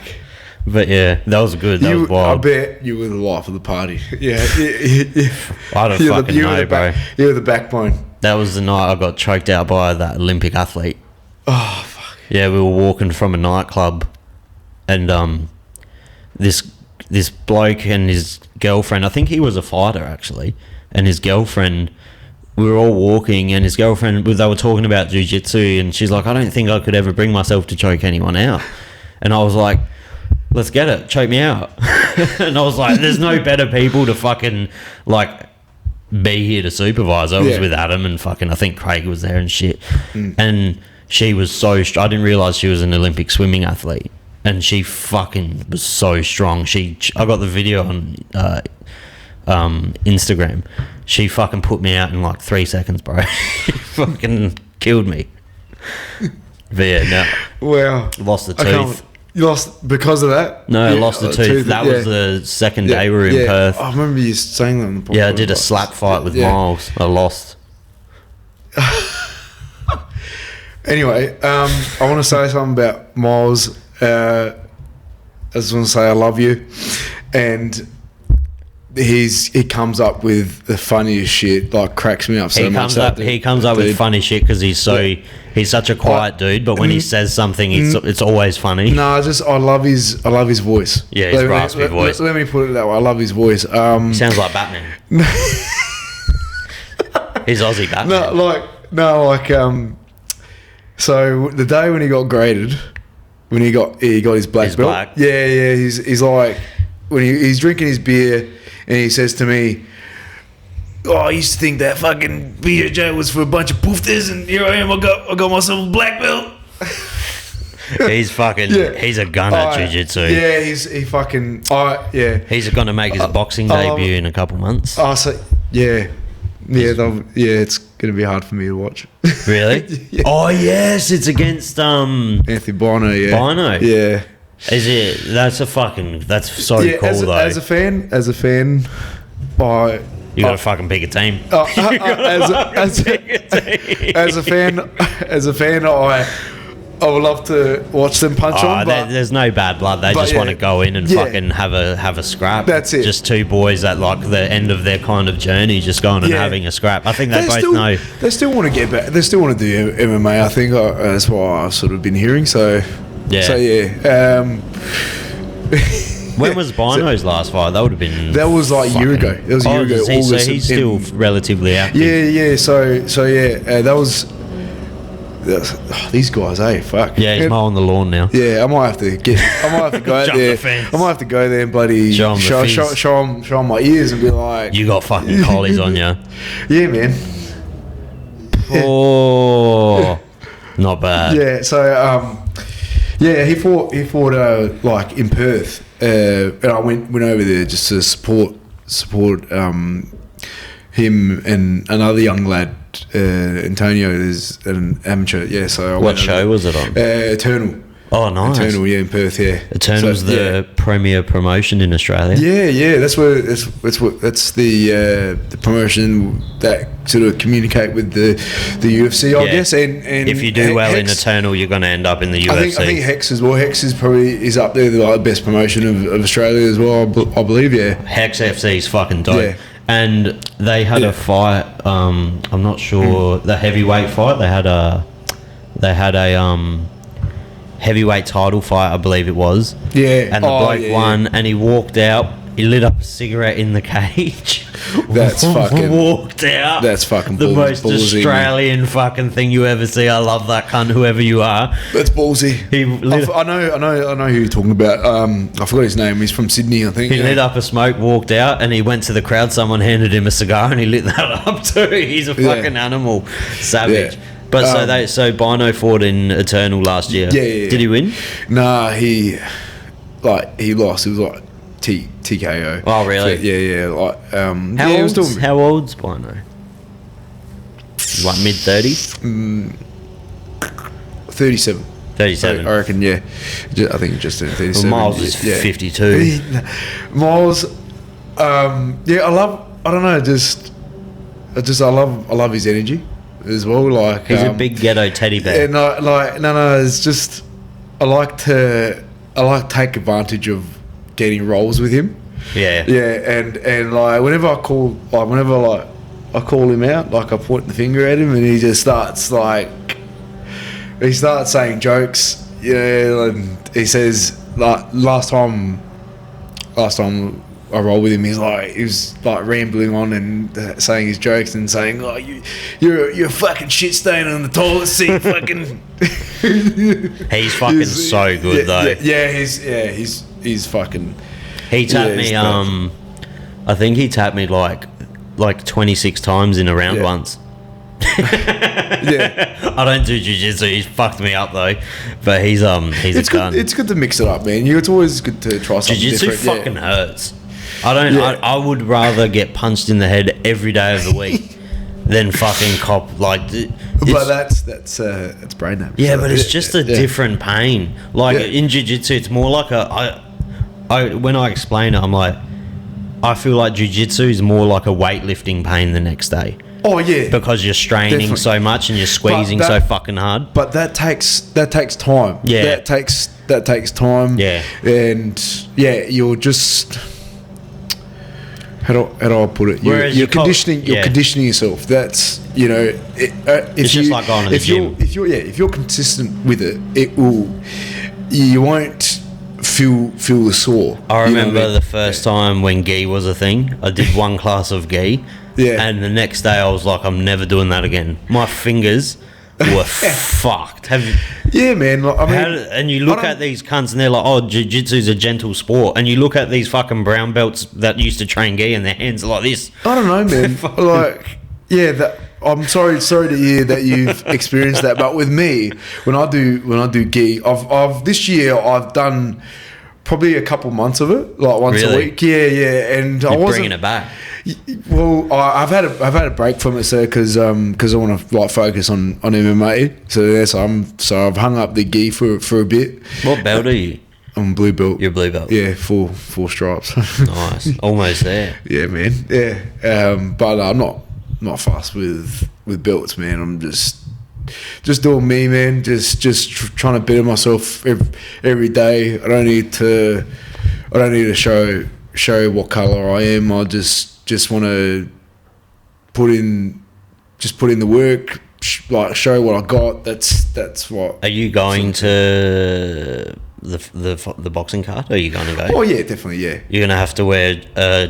But yeah, that was good. That was wild. I bet you were the life of the party. Yeah. I don't fucking know, bro. You were the backbone. That was the night I got choked out by that Olympic athlete. Oh, fuck. Yeah, we were walking from a nightclub and this bloke and his girlfriend, I think he was a fighter actually, and his girlfriend, we were all walking and his girlfriend, they were talking about jiu-jitsu and she's like, I don't think I could ever bring myself to choke anyone out. And I was like, let's get it, choke me out. And I was like, there's no better people to fucking like be here to supervise. I was with Adam and fucking, I think Craig was there and shit. And she was I didn't realise she was an Olympic swimming athlete. And she fucking was so strong. I got the video on Instagram. She fucking put me out in like 3 seconds, bro. She fucking killed me. But yeah, no. Wow. Lost the tooth. You lost because of that? No, I lost the tooth. That was the second day we were in Perth. I remember you saying that on the podcast. Yeah, I did a slap fight with Miles. I lost. Anyway, I want to say something about Miles. I just want to say I love you, and he comes up with the funniest shit. Like, cracks me up so much. He comes up with funny shit because he's such a quiet dude. But when he says something, it's always funny. No, I love his voice. Yeah, his raspy voice. Let me put it that way. I love his voice. Sounds like Batman. He's Aussie Batman. So the day when he got graded, when he got his black belt. Black. Yeah. He's like, when he's drinking his beer, and he says to me, "Oh, I used to think that fucking BJJ was for a bunch of poofters, and here I am. I got myself a black belt." He's a gun at jiu-jitsu. Yeah, He's going to make his boxing debut in a couple months. It's going to be hard for me to watch. Really? Yeah. Oh yes, it's against Anthony Bino. Yeah, Bino. Yeah. Is it? That's so cool though. As a fan, You got to fucking pick a team. As a fan, I would love to watch them punch on. But there's no bad blood. They just want to go in and fucking have a scrap. That's it. Just two boys at like the end of their kind of journey, just going and having a scrap. I think they both know. They still want to get back. They still want to do MMA. I think that's what I've sort of been hearing. So yeah. When was Bino's last fight? That would have been. That was like a year ago. It was a year ago. So he's still relatively active. Yeah. So that was. These guys, fuck. Yeah, he's mowing the lawn now. Yeah, I might have to go out there. I might have to go there and bloody show him my ears and be like, "You got fucking collies on you." Yeah, man. Oh, not bad. Yeah. So he fought like in Perth, and I went over there just to support him and another young lad. Antonio is an amateur. Yeah, so what show was it on? Eternal. Oh, nice. Eternal, yeah, in Perth. Yeah, Eternal's the premier promotion in Australia. Yeah. That's the promotion that sort of communicate with the UFC, I guess. And if you do well in Eternal, you're going to end up in the UFC. I think Hex as well. Hex is up there, the best promotion of Australia as well. I believe. Yeah. Hex FC is fucking dope. Yeah. And they had a fight. I'm not sure the heavyweight fight. They had a heavyweight title fight, I believe it was. Yeah. And the bloke won, and he walked out. He lit up a cigarette in the cage. That's fucking. Walked out. That's fucking the most ballsy, Australian fucking thing you ever see. I love that cunt, whoever you are. That's ballsy. I know who you're talking about. I forgot his name. He's from Sydney, I think. He lit up a smoke, walked out, and he went to the crowd. Someone handed him a cigar, and he lit that up too. He's a fucking animal, savage. Yeah. But so Bino fought in Eternal last year. Yeah. Did he win? Nah, he lost. It was like TKO. Oh, really? Yeah. How old's Bino? Like mid-30s? 37. 37. I reckon, yeah. I think just 37. Well, Miles is 52. Miles, I love his energy as well. Like, he's a big ghetto teddy bear. No, it's just I like to take advantage of getting rolls with him. Yeah. And like whenever I call him out, like I point the finger at him and he just starts saying jokes, and he says like last time I rolled with him, he was rambling on and saying his jokes and saying, "Oh, you're a fucking shit stain on the toilet seat, fucking." He's fucking so good though. He's fucking. He tapped me. I think he tapped me like 26 times in a round once. Yeah, I don't do jiu-jitsu. He's fucked me up though, but he's a gun. It's good to mix it up, man. It's always good to try something jiu-jitsu different. Fucking hurts. I would rather get punched in the head every day of the week than fucking cop like. But that's brain damage. Yeah, but it's just a different pain. Like in jiu-jitsu, it's more like when I explain it, I'm like, I feel like jiu-jitsu is more like a weightlifting pain the next day. Oh yeah, because you're straining Definitely. so much and you're squeezing so fucking hard. But that takes time. Yeah. That takes time. Yeah. And yeah, you're just how do I put it? Whereas You're you can't- conditioning. You're yeah. conditioning yourself. That's It's just like going to the gym. If you're consistent with it, it will. You won't feel the sore. I You know remember what I mean? the first time when gi was a thing. I did one class of gi, Yeah. and the next day I was like, I'm never doing that again. My fingers were fucked. Have you, Yeah, man. Like, I mean, and you look I don't- at these cunts and they're like, oh, jiu-jitsu's a gentle sport. And you look at these fucking brown belts that used to train gi and their hands are like this. I don't know, man. Like, yeah, I'm sorry to hear that you've experienced that. But with me, when I do gi, I've this year I've done probably a couple months of it, like once Really? a week. Yeah, and I You're wasn't bringing it back. Well, I've had a break from it, sir, because I want to like focus on MMA. So yeah, so I've hung up the gi for a bit. What belt are you? I'm blue belt. You're blue belt. Yeah, four stripes. Nice. Almost there. Yeah, man. Yeah, but I'm not fussed with belts, man. I'm just doing me, man. Just trying to better myself every day. I don't need to show what color I am. I just want to put in the work, like show what I got. That's what. Are you going to the boxing card? Are you going to go? Oh yeah, definitely. Yeah. You're gonna have to wear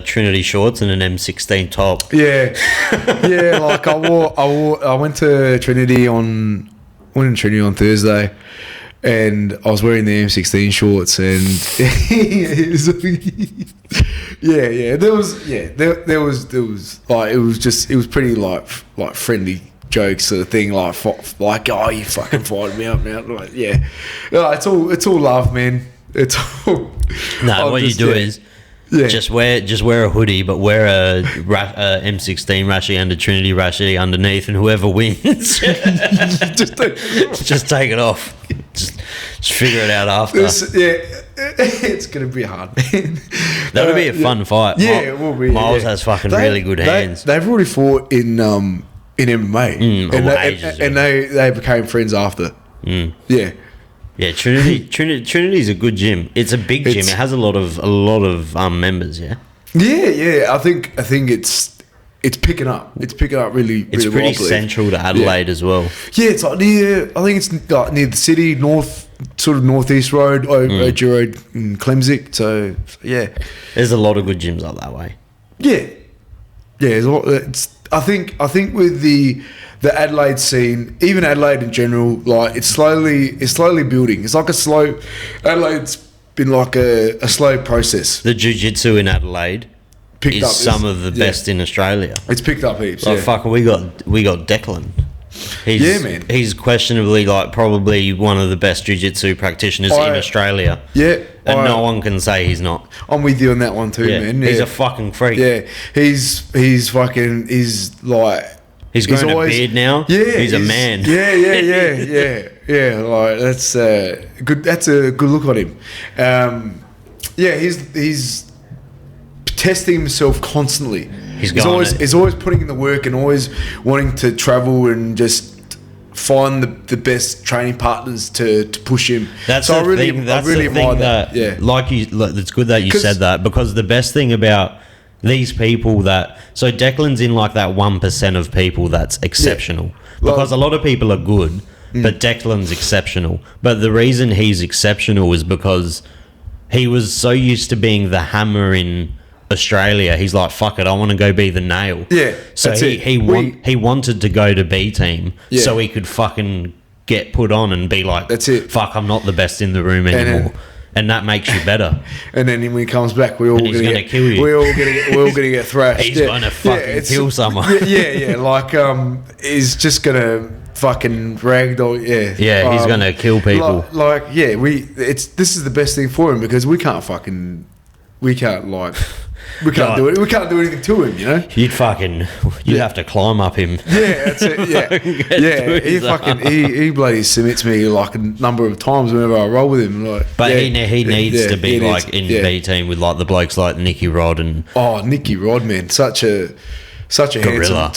Trinity shorts and an M16 top. Yeah, yeah. Like I went to Trinity on Thursday, and I was wearing the M16 shorts, and there was like it was pretty like friendly jokes sort of thing, like oh, you fucking fired me up, man. Like, yeah, no, it's all love, man. It's all. No, what you do is just wear a hoodie, but wear a M16 rashi and a Trinity rashi underneath, and whoever wins, just take it off. Just figure it out after. It's gonna be hard, man. That'll be a fun fight. Yeah, it will be. Miles has fucking really good hands. They've already fought in MMA, and they became friends after. Yeah. Yeah, Trinity's a good gym. It's a big gym. It has a lot of members. Yeah. Yeah. I think it's picking up. It's picking up really. It's really pretty central to Adelaide as well. Yeah, it's like near. I think it's like near the city, northeast road, OG Road in Clemsick. So yeah, there's a lot of good gyms up that way. Yeah. There's a lot. I think with the Adelaide scene, even Adelaide in general, like it's slowly building. It's like Adelaide's been like a slow process. The jiu-jitsu in Adelaide is some of the best in Australia. It's picked up heaps. Like fuck, we got Declan. Man. He's questionably like probably one of the best jiu-jitsu practitioners in Australia. Yeah. And no one can say he's not. I'm with you on that one too, man. Yeah. He's a fucking freak. Yeah. He's like he's grown a beard now. Yeah. He's a man. Yeah. Like that's good. That's a good look on him. He's testing himself constantly. He's always putting in the work and always wanting to travel and just find the best training partners to push him. That's so the I really, thing. That's I really the thing admire that, yeah. It's good that you said that, because the best thing about these people so Declan's in like that 1% of people that's exceptional. Yeah. Because a lot of people are good, but Declan's exceptional. But the reason he's exceptional is because he was so used to being the hammer in Australia. He's like, fuck it, I want to go be the nail. Yeah. So he wanted to go to B team so he could fucking get put on and be like, that's it. Fuck, I'm not the best in the room anymore. And that makes you better. And then when he comes back, we're all gonna kill you. We're all gonna get thrashed. He's gonna fucking kill someone. Yeah. Like he's just gonna fucking ragdoll. Yeah. Yeah, he's gonna kill people. This is the best thing for him, because we can't do it. We can't do anything to him, you know. You'd have to climb up him. Yeah, that's it. Yeah. He bloody submits me like a number of times whenever I roll with him. Like, but he needs to be like in B team with like the blokes like Nicky Rod and. Oh, Nicky Rod, man, such a such a Gorilla.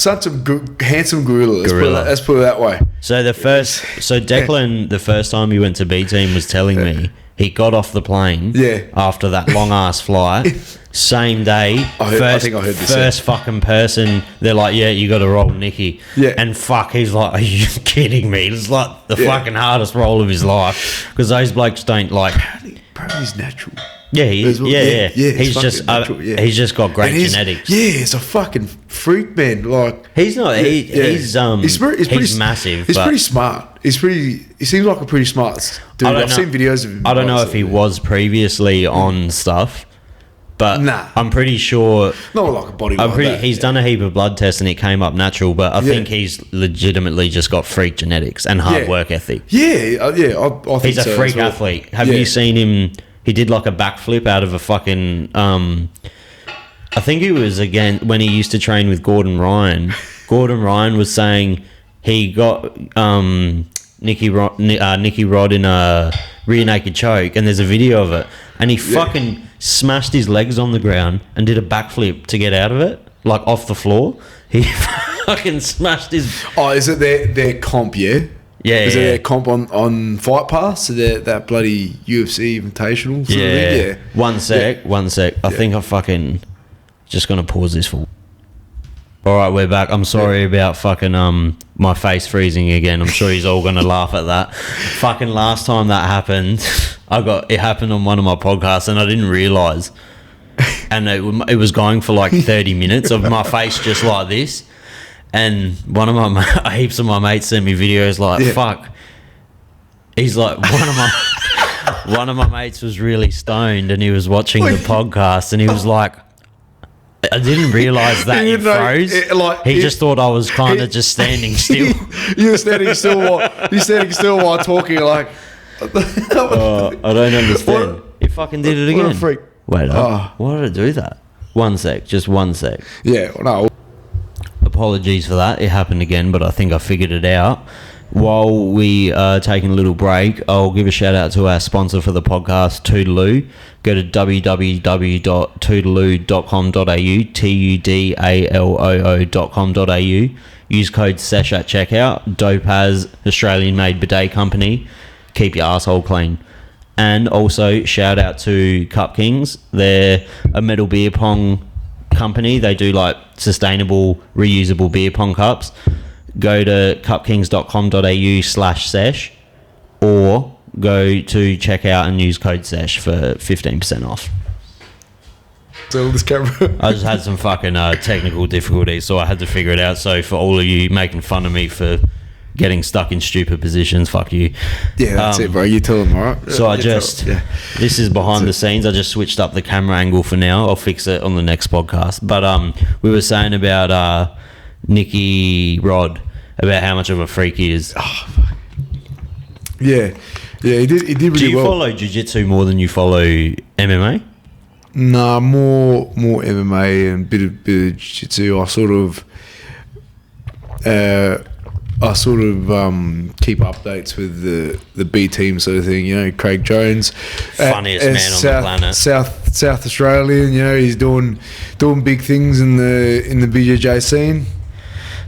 handsome gorilla. Let's put it that way. So Declan, the first time he went to B team, was telling me he got off the plane after that long ass flight. Same day, I think I heard this. First fucking person, they're like, yeah, you got to roll Nicky. Yeah. And fuck, he's like, are you kidding me? It's like the fucking hardest roll of his life because those blokes don't like. Bro, he's natural. Yeah, yeah. He's just natural, he's just got great genetics. Yeah, he's a fucking freak, man. Like he's not. He's massive. He's pretty smart. He seems like a pretty smart dude. I've seen videos of him. I don't know if he was previously on stuff. But I'm pretty sure. Not like a body. He's done a heap of blood tests and it came up natural. But I think he's legitimately just got freak genetics and hard work ethic. Yeah. I think he's a freak athlete. Have you seen him? He did like a backflip out of a fucking. I think it was again when he used to train with Gordon Ryan. Gordon Ryan was saying he got Nicky Rod in a rear naked choke, and there's a video of it, and he fucking smashed his legs on the ground and did a backflip to get out of it, like off the floor. He fucking smashed his. Oh, is it their comp? Yeah. Yeah, is it their comp on Fight Pass? So that bloody UFC Invitational? Sort of thing? Yeah. One sec. I think I fucking just gonna pause this for. All right, we're back. I'm sorry about fucking my face freezing again. I'm sure he's all gonna laugh at that. Fucking last time that happened, it happened on one of my podcasts and I didn't realise, and it was going for like 30 minutes of my face just like this. And heaps of my mates sent me videos like, fuck. He's like, one of my mates was really stoned and he was watching the podcast and he was like, I didn't realise that he froze. He just thought I was kind of just standing still. You're standing still while talking like. I don't understand. He fucking did it again. What a freak. Wait up. Why did I do that? Just one sec. Yeah, no. Apologies for that. It happened again, but I think I figured it out. While we are taking a little break, I'll give a shout out to our sponsor for the podcast, Toodaloo. Go to www.toodaloo.com.au, tudaloo.com.au. Use code SESH at checkout. Dope as Australian-made bidet company. Keep your asshole clean. And also, shout out to Cup Kings. They're a metal beer pong company. They do like sustainable reusable beer pong cups. Go to cupkings.com.au/sesh or go to checkout and use code SESH for 15% off. So this camera. I just had some fucking technical difficulties, so I had to figure it out. So for all of you making fun of me for getting stuck in stupid positions, fuck you. Yeah, that's it, bro. You tell them, all right? So this is behind the scenes. I just switched up the camera angle for now. I'll fix it on the next podcast. But we were saying about Nicky Rod, about how much of a freak he is. Oh, fuck. Yeah, he did really well. Do you follow jiu-jitsu more than you follow MMA? Nah, more MMA and bit of jiu-jitsu. I sort of keep updates with the B team sort of thing. You know, Craig Jones, funniest man on the planet, South Australian. You know, he's doing big things in the BJJ scene.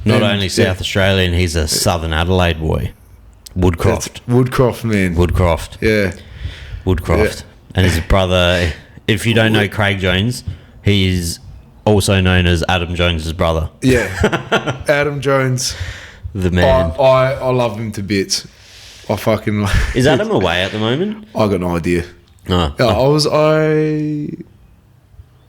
Not only South Australian, he's a Southern Adelaide boy. Woodcroft, man. Woodcroft. Yeah. Woodcroft. Yeah. And his brother, if you don't know Craig Jones, he is also known as Adam Jones's brother. Yeah. Adam Jones. The man. I love him to bits. I fucking like. Is Adam away at the moment? I got no idea. No.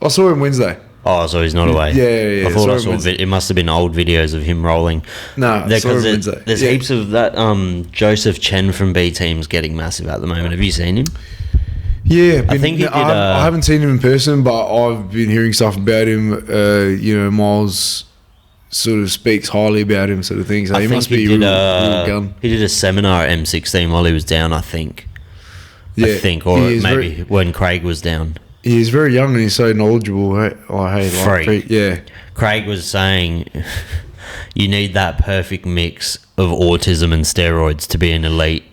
I saw him Wednesday. Oh, so he's not away. Yeah. I thought I saw it must have been old videos of him rolling. No, there's heaps of that. Joseph Chen from B Team's getting massive at the moment. Have you seen him? Yeah, I think he did. I haven't seen him in person, but I've been hearing stuff about him. Miles sort of speaks highly about him, sort of thing. So he must be real gun. He did a seminar at M16 while he was down, I think. Yeah, or maybe when Craig was down. He's very young and he's so knowledgeable. Freak. Yeah. Craig was saying you need that perfect mix of autism and steroids to be an elite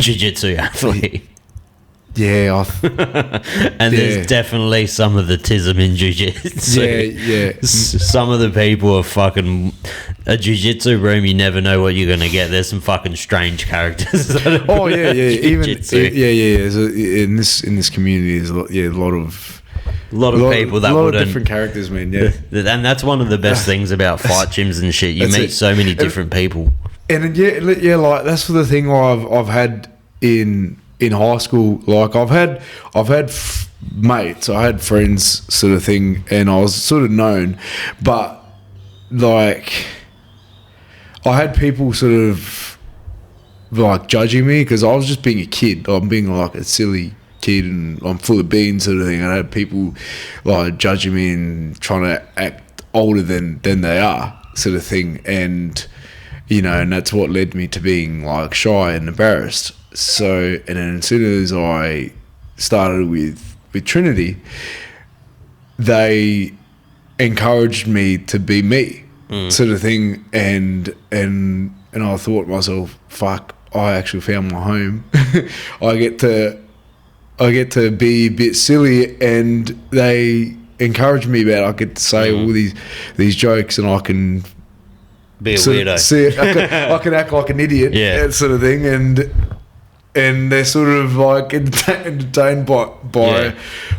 jiu-jitsu athlete. Yeah, And there's definitely some of the tism in jiu-jitsu. yeah. Some of the people are fucking... A jiu-jitsu room, you never know what you're going to get. There's some fucking strange characters. That Oh yeah. Even jiu-jitsu. In this community, there's a lot of people that wouldn't... different characters, man. Yeah, And that's one of the best things about fight gyms and shit. You That's meet it. so many different people. and like that's the thing I've had in high school. Like I've had mates, I had friends, sort of thing, and I was sort of known, but like I had people sort of like judging me because I was just being a kid. I'm being like a silly kid and I'm full of beans, sort of thing. I had people like judging me and trying to act older than they are, sort of thing. And and that's what led me to being like shy and embarrassed. So, and then as soon as I started with Trinity, they encouraged me to be me, sort of thing. And I thought to myself, fuck, I actually found my home. I get to be a bit silly, and they encourage me about it. I get to say all these jokes, and I can Be a weirdo. I can act like an idiot, that sort of thing, and they're sort of like entertained by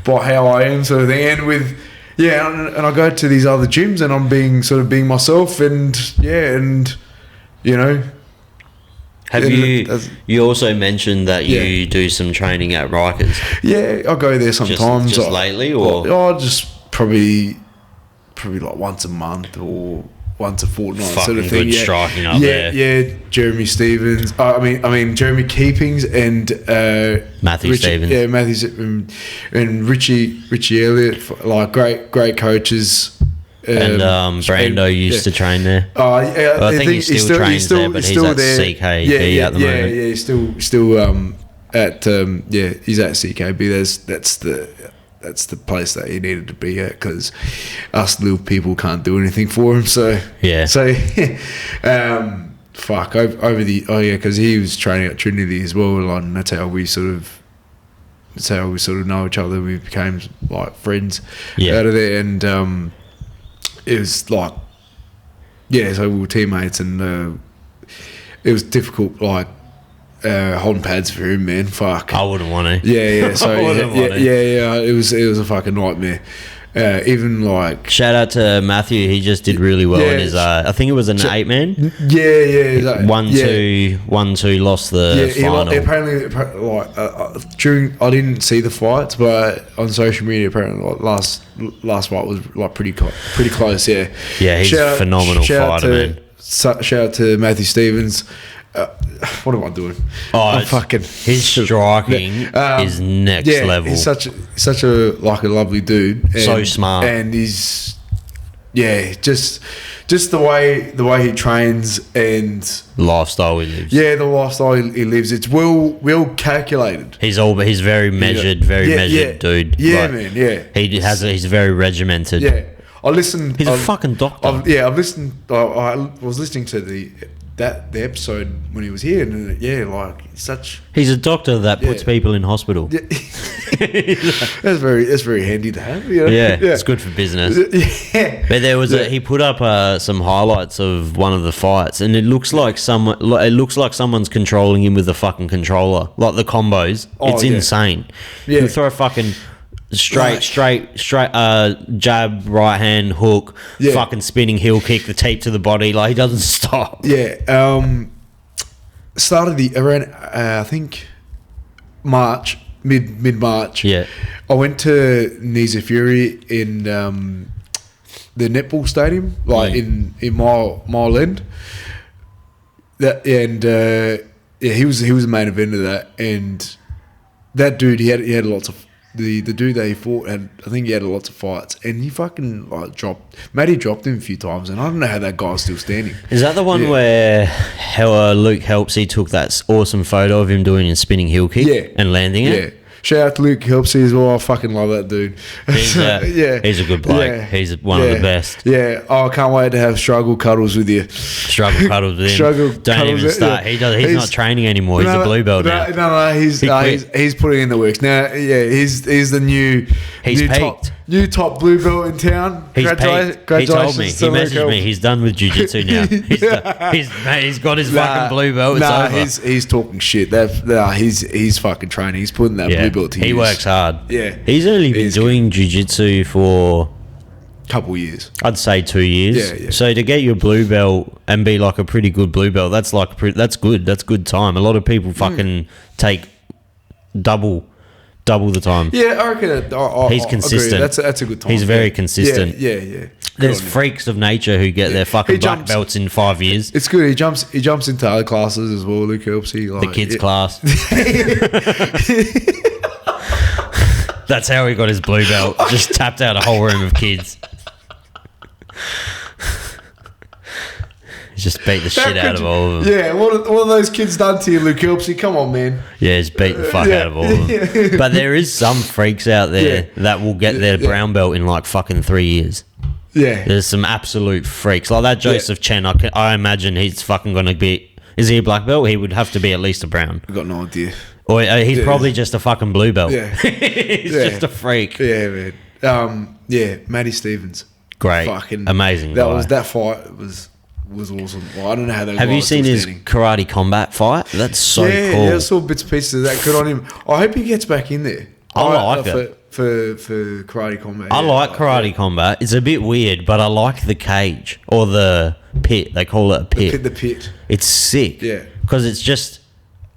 how I am, sort of thing. And with and I go to these other gyms, and I'm being myself, and Have you also mentioned that you do some training at Rikers? Yeah, I go there sometimes. Just lately, or just probably like once a month or once a fortnight, fucking sort of thing. good striking up there. Yeah, Jeremy Stevens. I mean Jeremy Keepings and Matthew Stevens. Yeah, Matthew and Richie Elliott. Like great coaches. And Brando used to train there. Yeah, I think he still trains there, but he's at CKB at the moment. Yeah, he's still at he's at CKB. That's the place that he needed to be at, because us little people can't do anything for him. So fuck over the because he was training at Trinity as well, and that's how we sort of know each other. We became like friends out of there, and it was like so we were teammates, and it was difficult, like holding pads for him, man. Fuck, I wouldn't want to. Yeah. So it was a fucking nightmare. Even like shout out to Matthew, he just did really well in his. I think it was an 8-man. Yeah. 1-2, lost the final. Apparently, like during, I didn't see the fights, but on social media, apparently, like, last fight was like pretty close. Yeah. Yeah, he's a phenomenal fighter, man. Shout out to Matthew Stevens. What am I doing? His striking is next level. He's such a lovely dude. And, so smart, and he's just the way he trains and lifestyle he lives. Yeah, the lifestyle he lives. It's well calculated. He's very measured, measured dude. Yeah, like, man. Yeah, he's very regimented. Yeah, I listened. He's a fucking doctor. I've listened. I was listening to the episode when he was here, and he's a doctor that puts people in hospital. Yeah. that's very handy to have. It's good for business. But there was he put up some highlights of one of the fights, and it looks like someone's controlling him with a fucking controller, like the combos. It's insane. You throw a fucking straight jab, right hand hook, fucking spinning heel kick, the tape to the body, like he doesn't stop. Started around I think March, mid March. I went to Nisa Fury in the netball stadium, like in Mile End. He was the main event of that, and that dude he had lots of. The dude that he fought I think he had lots of fights, and he fucking Matty dropped him a few times, and I don't know how that guy's still standing. Is that the one where Luke Helpsy took that awesome photo of him doing a spinning heel kick and landing it? Shout out to Luke Helpsey as well. I fucking love that dude. He's a good bloke. Yeah. He's one of the best. Yeah. Oh, I can't wait to have struggle cuddles with you. Struggle cuddles with him. Don't even start. Yeah. He's not training anymore. He's a blue belt now. No. He's putting in the works now. Yeah, he's the new. He's peaked. New top blue belt in town. He's peaked. He told me. He messaged me. He's done with jiu-jitsu now. He's got his fucking blue belt. It's over. He's talking shit. He's fucking training. He's putting that blue belt to use. He works hard. Yeah. He's only been doing jiu-jitsu for couple years. I'd say 2 years. Yeah. So to get your blue belt and be like a pretty good blue belt, that's good. That's good time. A lot of people fucking take double the time. Yeah, I reckon he's consistent. That's a good time. He's very consistent. Yeah. There's freaks of nature who get their fucking black belts in 5 years. It's good. He jumps into other classes as well. Luke Helpsey, the kids class. That's how he got his blue belt. Just tapped out a whole room of kids. He just beat the shit out of all of them. Yeah, what have those kids done to you, Luke Helpsey? Come on, man. Yeah, he's beat the fuck out of all of them. But there is some freaks out there that will get their brown belt in like fucking 3 years. Yeah. There's some absolute freaks. Like that Joseph Chen, I imagine he's fucking going to be... Is he a black belt? He would have to be at least a brown. I've got no idea. Or he's probably just a fucking blue belt. Yeah. He's just a freak. Yeah, man. Matty Stevens. Great. Fucking amazing guy. That fight was awesome. Well, I don't know how that. Have you seen his karate combat fight? That's so cool. Yeah, I saw bits and pieces of that. Good on him. I hope he gets back in there. I like it. For karate combat. I like karate combat. It's a bit weird, but I like the cage or the pit. They call it a pit. The pit. It's sick. Yeah. Because it's just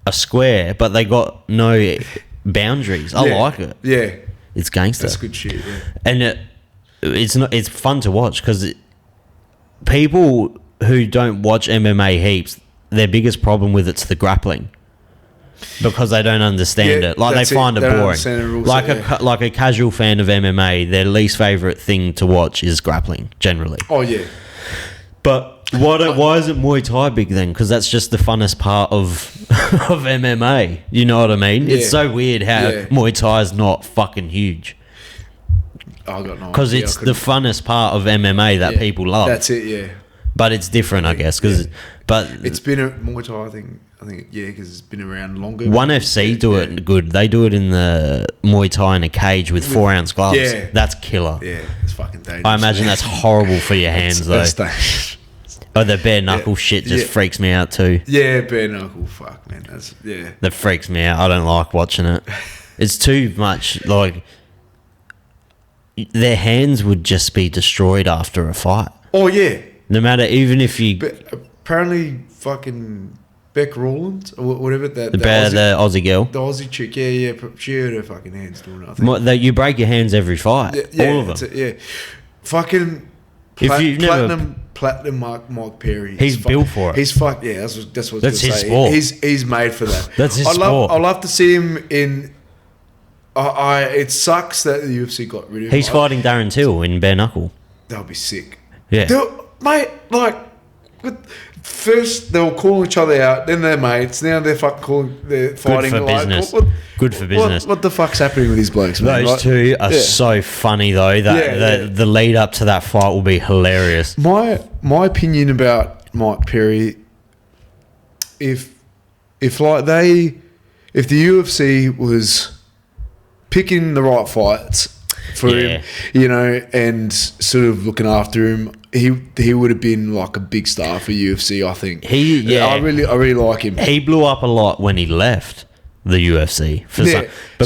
a square, but they got no boundaries. I like it. Yeah. It's gangster. That's good shit. Yeah. And it's fun to watch because people who don't watch MMA heaps, their biggest problem with it's the grappling. Because they don't understand it. Like, they find it boring. Like a casual fan of MMA, their least favourite thing to watch is grappling, generally. Oh, yeah. But why isn't Muay Thai big then? Because that's just the funnest part of MMA. You know what I mean? Yeah. It's so weird how Muay Thai is not fucking huge. I got no. Because it's the funnest part of MMA that people love. That's it, yeah. But it's different, I guess. But it's been a Muay Thai, I think, because it's been around longer. ONE FC do it good. They do it in the Muay Thai in a cage with 4-ounce gloves. Yeah. That's killer. Yeah, it's fucking dangerous. I imagine that's horrible for your hands, though. That's dangerous. Oh, the bare knuckle shit just freaks me out too. Yeah, bare knuckle, fuck, man. That freaks me out. I don't like watching it. It's too much, like, their hands would just be destroyed after a fight. Oh, yeah. No matter, even if you... But apparently, fucking Beck Rawlins, or whatever, the Aussie girl. The Aussie chick, yeah. She hurt her fucking hands doing it. You break your hands every fight. All of them. Yeah. Fucking platinum Mike Perry. He's built for it. He's fucked. Yeah, that's what his sport. He's made for that. That's his sport. I love to see him in... it sucks that the UFC got rid of him. He's fighting Darren Till in bare knuckle. That would be sick. Yeah. Mate, like, first they were calling each other out, then they're mates, now they're fighting. Good for business. Good for business. What the fuck's happening with these blokes, man? Those two are so funny, though. The lead up to that fight will be hilarious. My opinion about Mike Perry, if the UFC was picking the right fights for him, and sort of looking after him, he would have been like a big star for UFC, I think. I really like him. He blew up a lot when he left the UFC.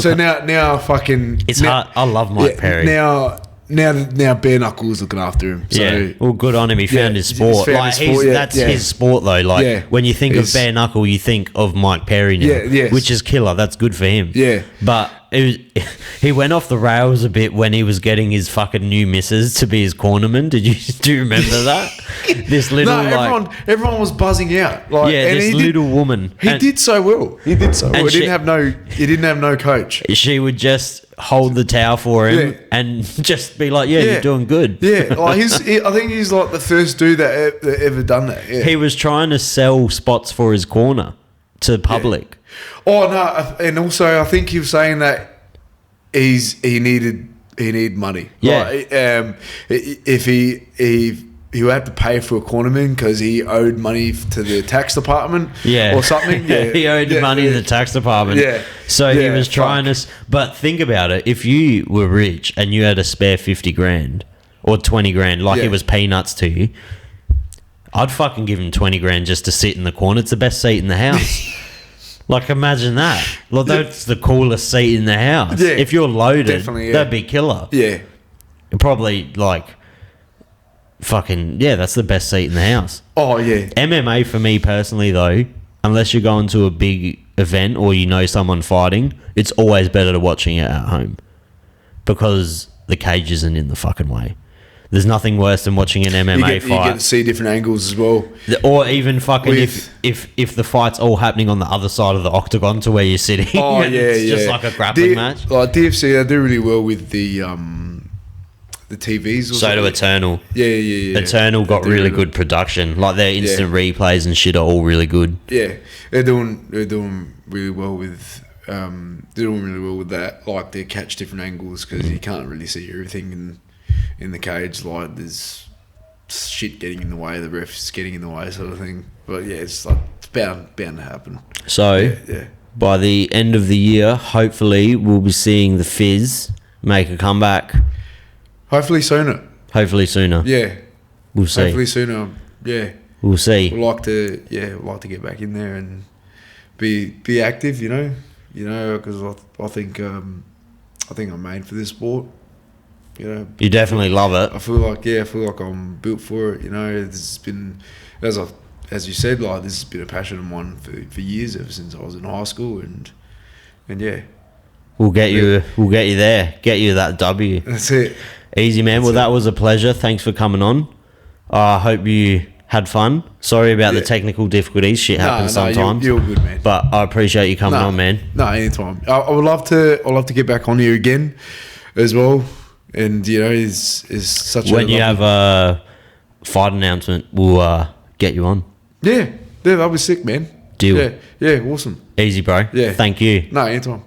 So now fucking... It's hard. I love Mike Perry. Now bare knuckles looking after him. So, well, good on him. He found his sport. That's his sport, though. Like, when you think of bare knuckle, you think of Mike Perry now, which is killer. That's good for him. Yeah. But he went off the rails a bit when he was getting his fucking new missus to be his cornerman. Do you remember that? This little everyone was buzzing out. Like, this little woman. He did so well. He didn't have no coach. She would just hold the towel for him and just be like, you're doing good. Yeah, like I think he's like the first dude that ever done that. Yeah. He was trying to sell spots for his corner to the public. Oh no, and also I think he was saying that he needed money. Yeah. Like, if he would have to pay for a cornerman because he owed money to the tax department. Yeah. Or something. Yeah. He owed money to the tax department. Yeah. So he was trying to. But think about it. If you were rich and you had a spare 50 grand or 20 grand, like it was peanuts to you, I'd fucking give him 20 grand just to sit in the corner. It's the best seat in the house. Like, imagine that. Like, that's the coolest seat in the house. Yeah. If you're loaded, Definitely, that'd be killer. Yeah. Probably, like, fucking, yeah, that's the best seat in the house. Oh, yeah. MMA for me personally, though, unless you're going to a big event or you know someone fighting, it's always better to watching it at home because the cage isn't in the fucking way. There's nothing worse than watching an MMA fight. You get to see different angles as well. Or even fucking if the fight's all happening on the other side of the octagon to where you're sitting. Oh, yeah, it's just like a grappling match. Like DFC, they do really well with the TVs. So do Eternal. Yeah. Eternal got really good production. Like their instant replays and shit are all really good. Yeah, they're doing really well with that. Like they catch different angles because you can't really see everything in the cage. Like there's shit getting in the way, the refs getting in the way, sort of thing. But yeah, it's like it's bound to happen. So by the end of the year, hopefully we'll be seeing the FIZZ make a comeback. Hopefully sooner. Yeah. We'll see. Hopefully sooner. Yeah. We'll see. We'd like to get back in there and be active, because I think I'm made for this sport. You definitely love it. I feel like I'm built for it. It's been, as you said, like this has been a passion of mine for years, ever since I was in high school, and yeah. We'll get you there. Get you that W. That's it. Easy, man. That was a pleasure. Thanks for coming on. I hope you had fun. Sorry about the technical difficulties. Shit happens sometimes. You're good, man. But I appreciate you coming on, man. No, anytime. I would love to get back on here again, as well. And it's such. When you have a fight announcement, we'll get you on. Yeah, that'll be sick, man. Deal. Yeah, awesome. Easy, bro. Yeah. Thank you. No, anytime.